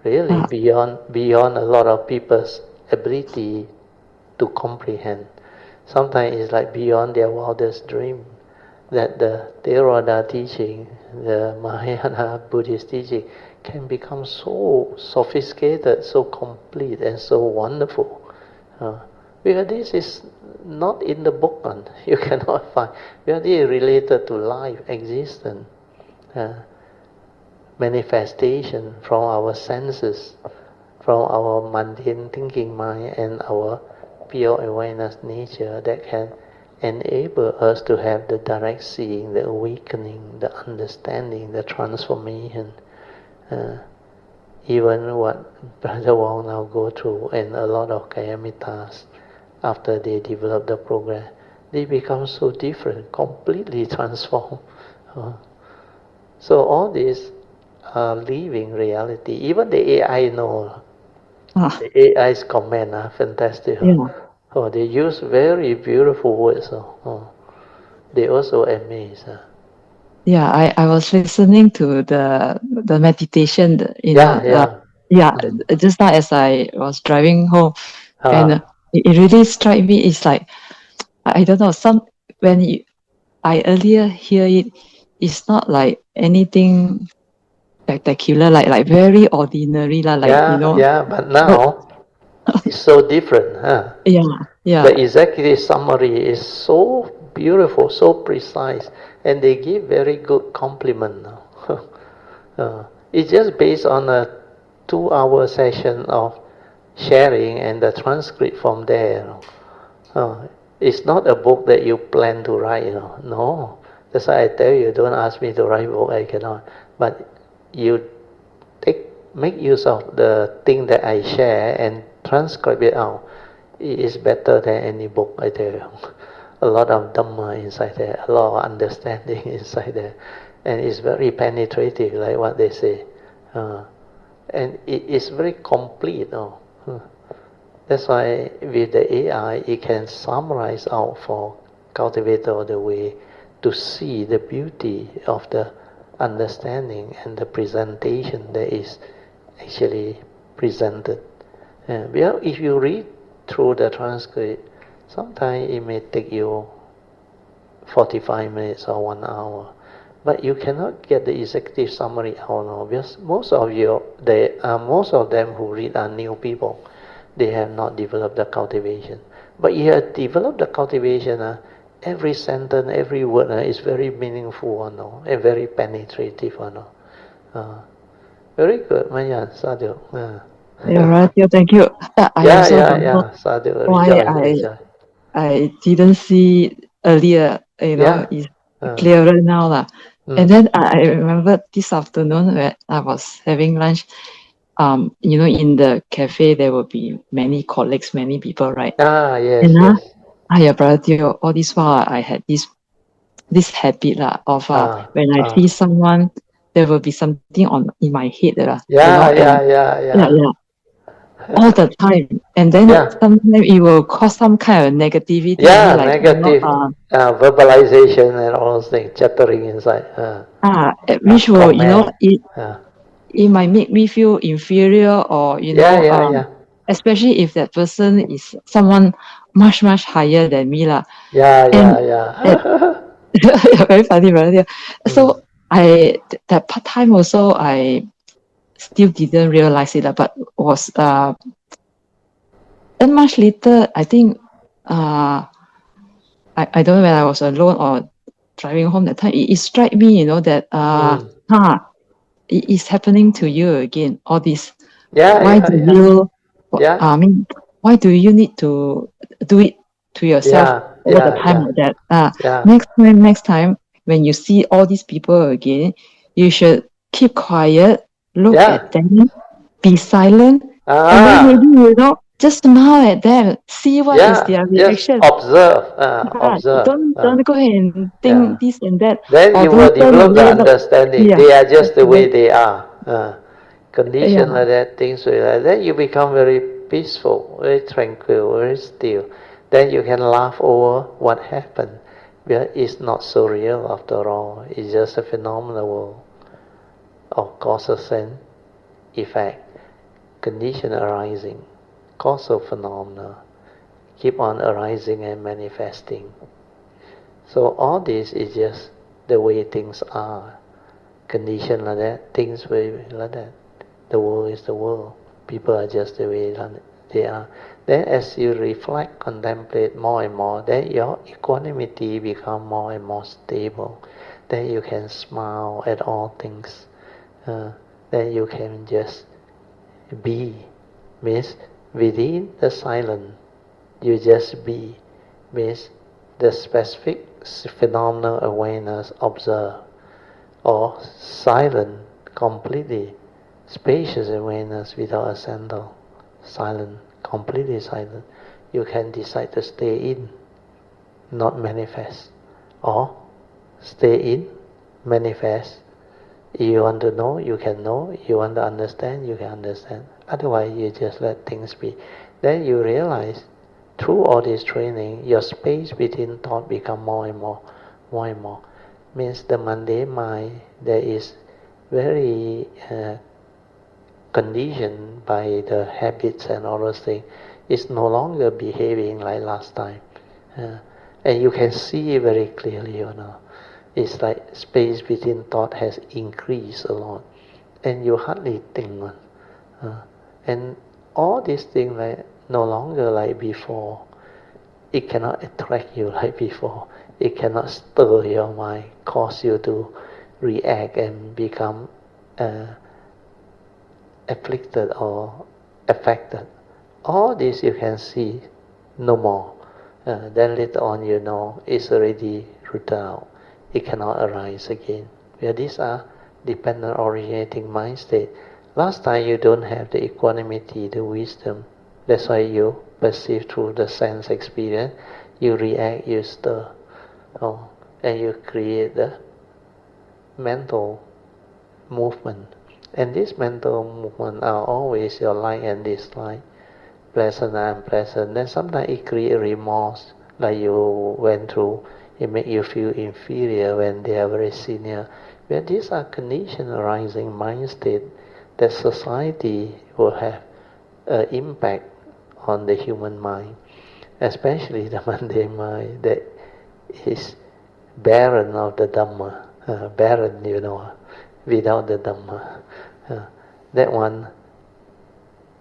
really beyond a lot of people's ability to comprehend. Sometimes it's like beyond their wildest dream, that the Theravada teaching, the Mahayana Buddhist teaching can become so sophisticated, so complete and so wonderful. Because this is not in the book, you cannot find. Because it is related to life, existence, manifestation from our senses, from our mundane thinking mind and our pure awareness nature that can enable us to have the direct seeing, the awakening, the understanding, the transformation. Even what Brother Wong now go through and a lot of Kayamitas after they develop the program, they become so different, completely transformed. So all these are living reality. Even the AI know. The AI's comment are fantastic. They use very beautiful words. They also amaze. Yeah, I was listening to the meditation, just now as I was driving home, and it really struck me. It's like, I don't know, I earlier hear it, it's not like anything spectacular, like very ordinary, But now it's so different. The executive summary is so beautiful, so precise, and they give very good compliment now. It's just based on a 2-hour session of sharing and the transcript from there. It's not a book that you plan to write. No, that's why I tell you, don't ask me to write a book. I cannot. But you make use of the thing that I share and transcribe it out. It is better than any book, I tell you. A lot of Dhamma inside there, a lot of understanding inside there, and it's very penetrative, like what they say, and it is very complete. That's why with the AI, it can summarize out for cultivator of the way to see the beauty of the understanding and the presentation that is actually presented. Well, if you read through the transcript, sometimes it may take you 45 minutes or 1 hour, but you cannot get the executive summary out now, because most of them who read are new people. They have not developed the cultivation. But you have developed the cultivation, every sentence, every word is very meaningful, and very penetrative. Very good, Maya, Sadhu. Yeah, right. Yeah, thank you. I Yeah, also yeah, don't know yeah. Sadhu, why rejoice, rejoice. I didn't see earlier. Yeah. It's Uh, clearer now lah. And mm. then I remember this afternoon when I was having lunch. In the cafe there will be many colleagues, many people, right? Ah, yes, And yes. yeah, brother Teo, all this while I had this habit lah of when I see someone, there will be something on in my head lah, Yeah, and yeah, yeah, yeah, yeah. yeah, all the time. And then Yeah, sometimes it will cause some kind of negativity. I mean, yeah, like negative verbalization and all those things chattering inside. which will Comment. it Uh, it might make me feel inferior, or yeah, yeah, yeah. especially if that person is someone much higher than me lah. Yeah, And yeah, at yeah. very funny, right? Yeah. Mm, So that part time also I still didn't realize it, but was then much later. I think I don't know when I was alone or driving home that time. It struck me, that mm. it is happening to you again. All this. Yeah, Why yeah, do yeah. you? Yeah, I mean, why do you need to do it to yourself yeah, all the yeah, time yeah, like that? yeah, Next time when you see all these people again, you should keep quiet, look yeah. at them, be silent, and then maybe Ah, just smile at them, see what is yeah. their Just reaction. observe, observe. Don't go ahead and Yeah. think this and that, Then or you will don't turn develop the away. Look, understanding. yeah, They are that's just the way correct. they are. Condition Yeah, like that, things like that. Then you become very peaceful, very tranquil, very still. Then you can laugh over what happened. But it's not so real after all. It's just a phenomenal world of causes and effect. Condition arising, causal phenomena keep on arising and manifesting. So all this is just the way things are. Condition like that, things will be like that. The world is the world. People are just the way they are. Then as you reflect, contemplate more and more, then your equanimity become more and more stable. Then you can smile at all things. Then you can just be. Means within the silence, you just be. Means the specific phenomenal awareness observe, or silent completely, spacious awareness without a center, silent, completely silent. You can decide to stay in, not manifest, or stay in, manifest. If you want to know, you can know. If you want to understand, you can understand. Otherwise, you just let things be. Then you realize, through all this training, your space between thought become more and more, more and more. Means the mundane mind that is very conditioned by the habits and all those things is no longer behaving like last time. And you can see it very clearly, It's like space between thought has increased a lot, and you hardly think one. And all these things like no longer like before. It cannot attract you like before. It cannot stir your mind, cause you to react and become afflicted or affected. All this you can see no more. Then later on it's already rooted out. It cannot arise again. Where these are dependent originating mind state. Last time you don't have the equanimity, the wisdom. That's why you perceive through the sense experience. You react, you stir, and you create the mental movement. And this mental movement are always your like and dislike, pleasant and unpleasant. Then sometimes it creates remorse, like you went through. It make you feel inferior when they are very senior. Where these are conditions arising mind state that society will have impact on the human mind, especially the mundane mind that is barren of the Dhamma, barren, without the Dhamma. That one,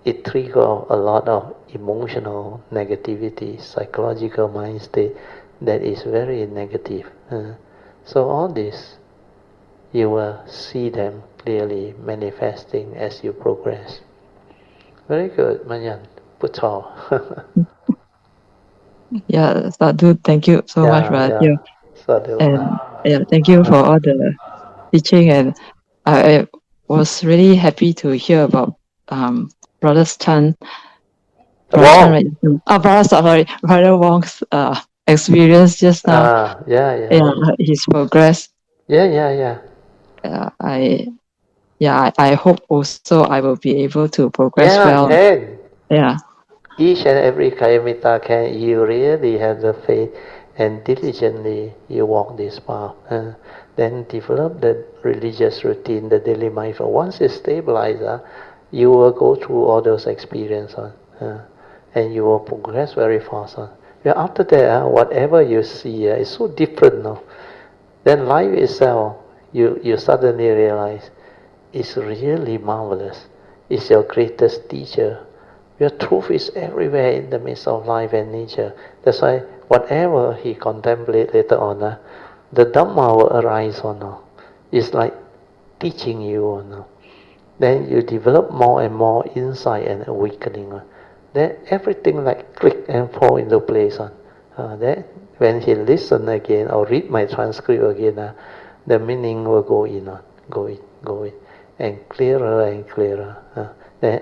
it triggers a lot of emotional negativity, psychological mind state that is very negative. So all this, you will see them clearly manifesting as you progress. Very good, Manyan. Pucha. Yeah, Sadhu, thank you so much, Brother. Yeah. Sadhu. And yeah, thank you for all the teaching. And I was really happy to hear about Brother Chan. Brother Chan, right? Brother Wong's experience just now. Yeah, his progress. Yeah. I hope also I will be able to progress well. Can. Yeah. Each and every Kayamita can, you really have the faith and diligently you walk this path. Then develop the religious routine, the daily mindful. Once it's stabilized, you will go through all those experiences and you will progress very fast. After that, whatever you see is so different now. Then life itself, you suddenly realize, is really marvelous. It's your greatest teacher. Your truth is everywhere in the midst of life and nature. That's why whatever he contemplates later on, the Dhamma will arise on. It's like teaching you on. Then you develop more and more insight and awakening. Then everything like click and fall into place. Then when he listen again or read my transcript again, the meaning will go in, and clearer. Then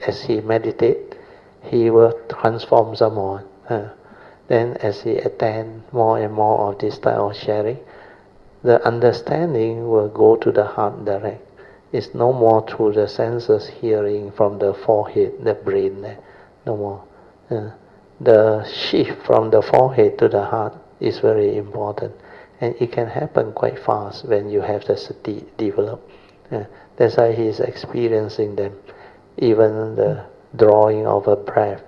as he meditate, he will transform some more. Then as he attend more and more of this type of sharing, the understanding will go to the heart direct. It's no more through the senses hearing from the forehead, the brain, no more. The shift from the forehead to the heart is very important, and it can happen quite fast when you have the sati developed. That's why he is experiencing them. Even the drawing of a breath,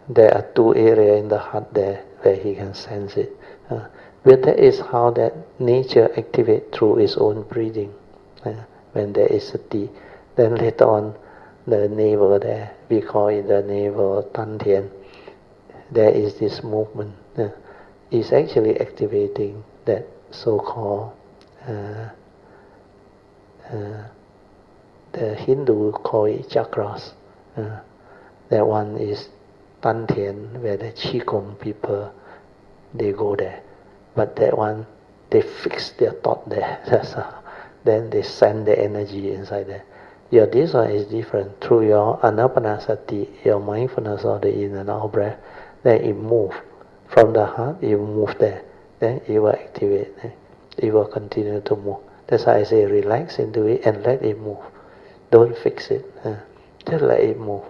there are two areas in the heart there where he can sense it. But that is how that nature activates through its own breathing. When there is sati, then later on, the navel there, we call it the navel tantian. There is this movement. Is actually activating that so-called the Hindu call it chakras. That one is Tantian, where the Qigong people, they go there. But that one, they fix their thought there. Then they send the energy inside there. This one is different. Through your anapanasati, your mindfulness of the in and out breath, then it moves. From the heart, it moves there. Then it will activate. It will continue to move. That's why I say relax into it and let it move. Don't fix it. Just let it move.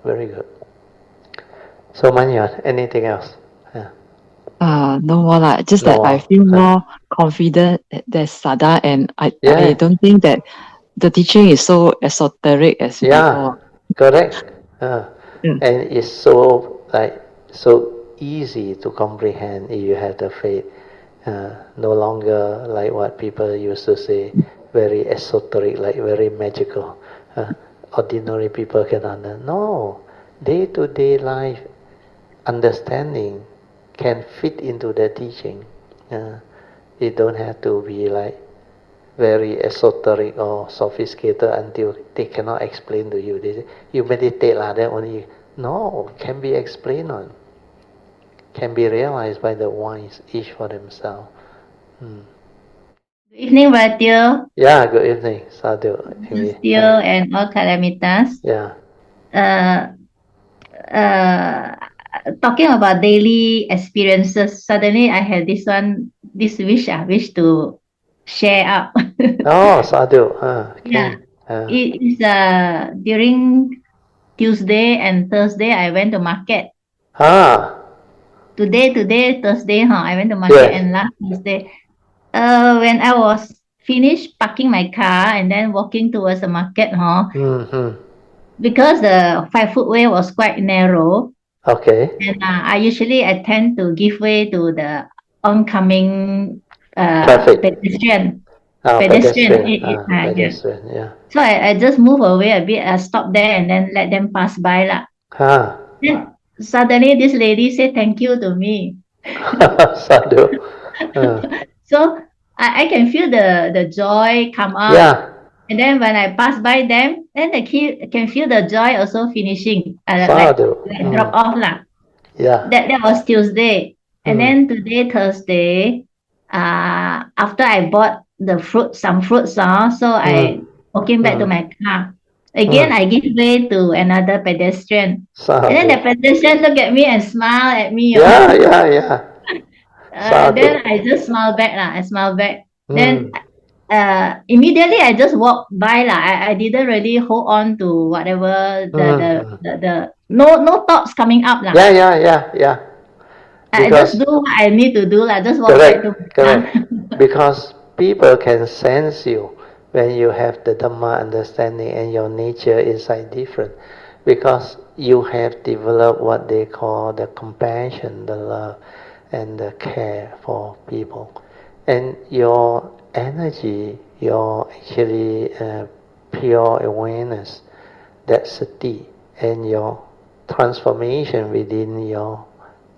Very good. So Manyan, anything else? No more lah. Just that I feel more confident that there's Sada, and I don't think that the teaching is so esoteric as before. Correct. And it's so easy to comprehend if you have the faith. No longer like what people used to say, very esoteric, like very magical. Ordinary people can understand. No, day-to-day life understanding can fit into the teaching. It don't have to be like very esoteric or sophisticated until they cannot explain to you. They say, you meditate then only. No, can be explained on. Can be realized by the wise, each for themselves. Good evening, Vaidya. Yeah, good evening, Sadhu. Still and all Kalamitas. Yeah. Talking about daily experiences, suddenly I had this wish to share up. Oh, Sadhu. Yeah. It is during Tuesday and Thursday I went to market. Today, Thursday, I went to market, and last Tuesday, when I was finished parking my car and then walking towards the market, because the 5-foot way was quite narrow. Okay. And I tend to give way to the oncoming pedestrian. So I just move away a bit. I stop there and then let them pass by lah. Then suddenly this lady said thank you to me. So I can feel the joy come up. And then when I pass by them, then the kid can feel the joy also finishing, Sadhu. like drop off lah. Yeah. That was Tuesday. And then today, Thursday, after I bought some fruits, so I walking back to my car. Again, I give way to another pedestrian. Sadhu. And then the pedestrian look at me and smile at me. Yeah. Then I just smile back lah. I smile back. Then immediately I just walk by lah. I didn't really hold on to whatever the no thoughts coming up lah. Yeah. I just do what I need to do lah. Just walk back to correct. Because people can sense you when you have the Dhamma understanding and your nature inside different. Because you have developed what they call the compassion, the love, and the care for people. And your energy, your actually pure awareness, that sati, and your transformation within your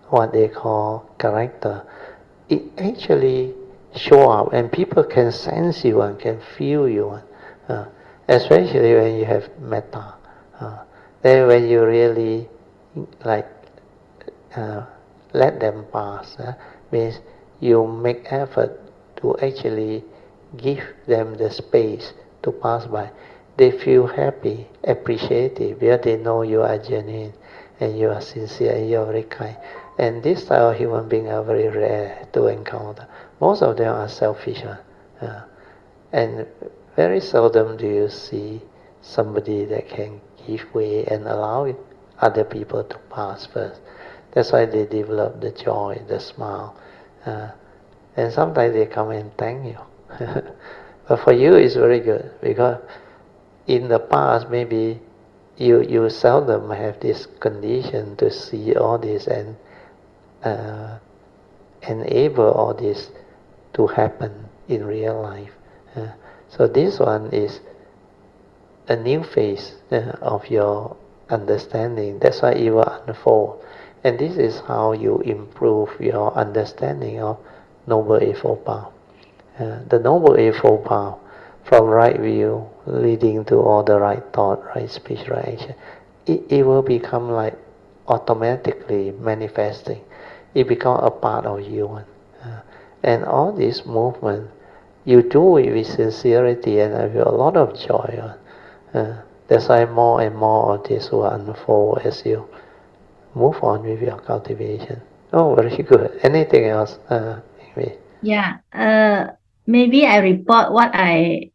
what they call character, it actually show up and people can sense you and can feel you, especially when you have metta. Then when you really like let them pass, means you make effort to actually give them the space to pass by. They feel happy, appreciative, because they know you are genuine and you are sincere and you are very kind. And this type of human beings are very rare to encounter. Most of them are selfish, and very seldom do you see somebody that can give way and allow other people to pass first. That's why they develop the joy, the smile, and sometimes they come and thank you. But for you, it's very good because in the past maybe you seldom have this condition to see all this and enable all this to happen in real life. So this one is a new phase of your understanding. That's why it will unfold. And this is how you improve your understanding of Noble Eightfold Path. The Noble Eightfold Path, from right view leading to all the right thought, right speech, right action, it will become like automatically manifesting. It becomes a part of you. And all this movement, you do it with sincerity and with a lot of joy. That's why more and more of this will unfold as you move on with your cultivation. Oh, very good. Anything else? Yeah. Maybe I report what I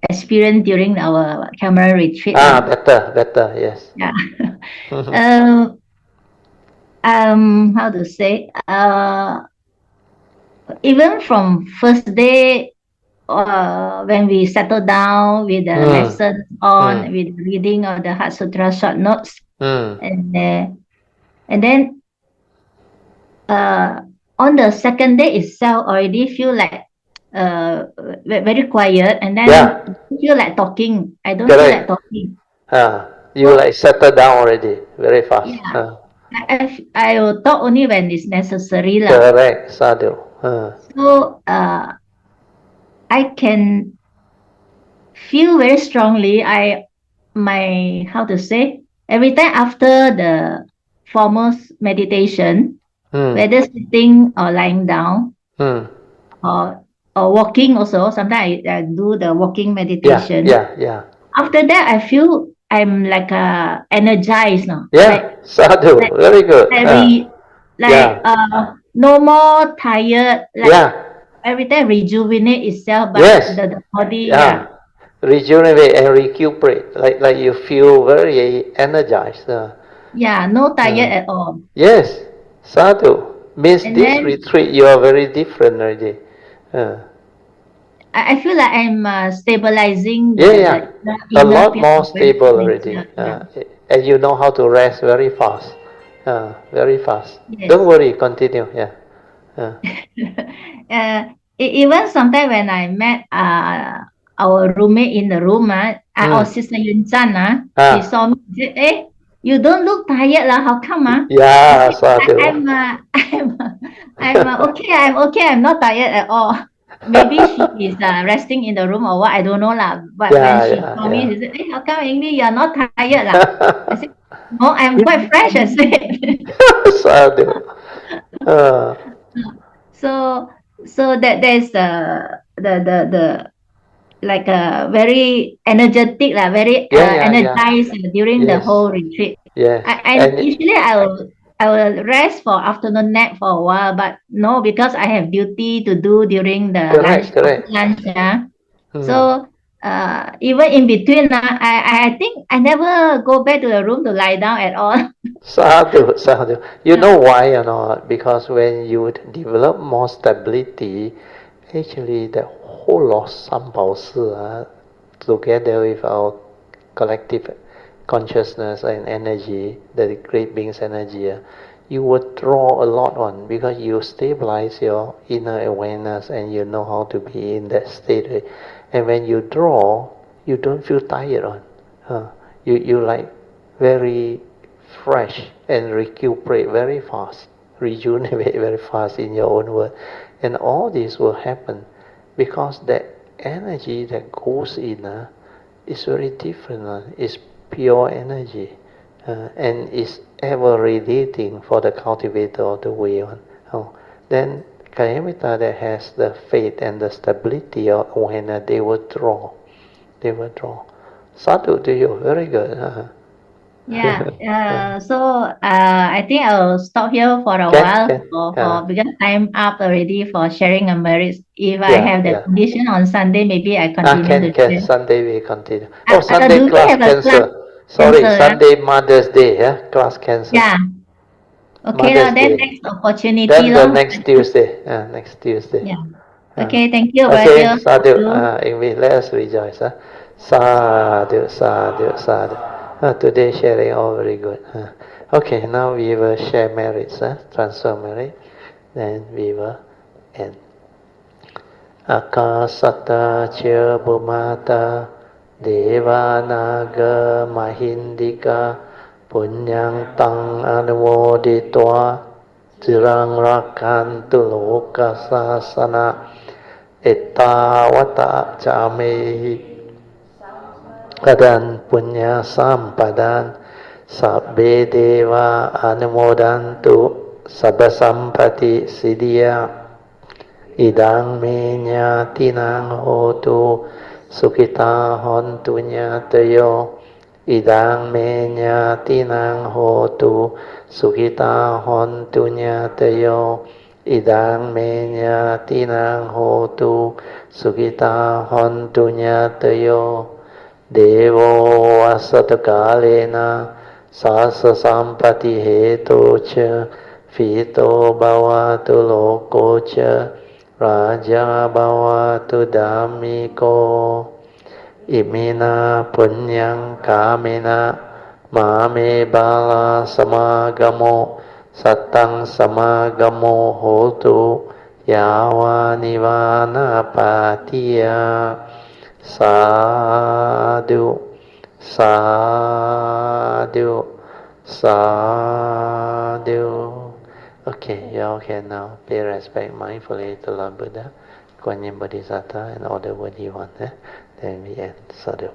experienced during our camera retreat. Better, yes. Yeah. How to say? Even from first day, when we settled down with the lessons on, with the reading of the Heart Sutra short notes, and then on the second day itself, already feel like very quiet, and then feel like talking. I don't feel like talking. You like settle down already very fast. Yeah. I will talk only when it's necessary. Correct, sadhu. So I can feel very strongly. How to say? Every time after the foremost meditation, whether sitting or lying down, or walking also. Sometimes I do the walking meditation. Yeah. After that, I feel I'm like energized now. Yeah, sadhu, very good. No more tired. Every time rejuvenate itself by the body. Rejuvenate and recuperate. Like you feel very energized. No tired at all. Yes, sadhu. Means and this retreat you are very different already. I feel like I'm stabilizing. A lot more stable already. And you know how to rest very fast. Very fast. Yes. Don't worry, continue. Even sometimes when I met our roommate in the room, our sister Yun Chan, he saw me. He said, "Hey, you don't look tired, lah. How come? Yeah, sadhu. I'm okay. I'm okay. I'm not tired at all." maybe she is resting in the room or what, I don't know lah. But when she saw me, she said, "Hey, how come Eng Bee, you are not tired lah?" I said, "No, I'm quite fresh," I said. Sadhu. Uh, so that there's the like a very energetic lah, very yeah. energized during the Yes. whole retreat. Yes. And usually I will rest for afternoon nap for a while, but no, because I have duty to do during the correct. lunch. Yeah. So even in between, I think I never go back to the room to lie down at all. Sadhu, sadhu. You know why or not? Because when you develop more stability, actually the whole of Sambhao together with our collective consciousness and energy, the great being's energy, you would draw a lot on because you stabilize your inner awareness and you know how to be in that state. And when you draw, you don't feel tired on. You like very fresh and recuperate very fast, rejuvenate very fast in your own word. And all this will happen because that energy that goes in is very different. It's pure energy and is ever radiating for the cultivator of the way on. Then Kayamita that has the faith and the stability of awareness, they will draw. They will draw. Sadhu to you, very good. Yeah. So I think I'll stop here for a while for because I'm up already for sharing a merit. If I have the condition on Sunday, maybe I continue to share. Sunday we continue. Oh, Sunday do we class have a cancel. Sorry, Sunday Mother's Day, class cancel. Yeah. Okay, Mother's then Day. next opportunity. Then the next Tuesday. Next Tuesday. Yeah. Okay, thank you. Okay, sadhu. Let us rejoice. Sadhu, sadhu, sadhu. Today sharing all very good. Okay, now we will share merits, transfer merit. Then we will end. Akasata cha bhumata devanaga mahindika punyang tang anumoditva tirang rakantu loka sasana ettavata camehi kadan punya sampadan sabbe deva anumodantu sabba sampati siddhya idang me nyatinang hotu sukita hontu nyatayo idang me nyatinang hotu sukita hontu nyatayo idang me nyatinang hotu sukita hontu nyatayo devo asatakalena sasa sampati heto cha fito bhavatu loko cha raja bhavatu dhammiko imina punyang kamena mame bala samagamo satang samagamo hotu yawa nivana patiya sadhu sadhu sadhu. Okay, you all can now pay respect mindfully to Lord Buddha, Kuan Yin Bodhisattva, and all the worthy ones. Then we end. Sadhu.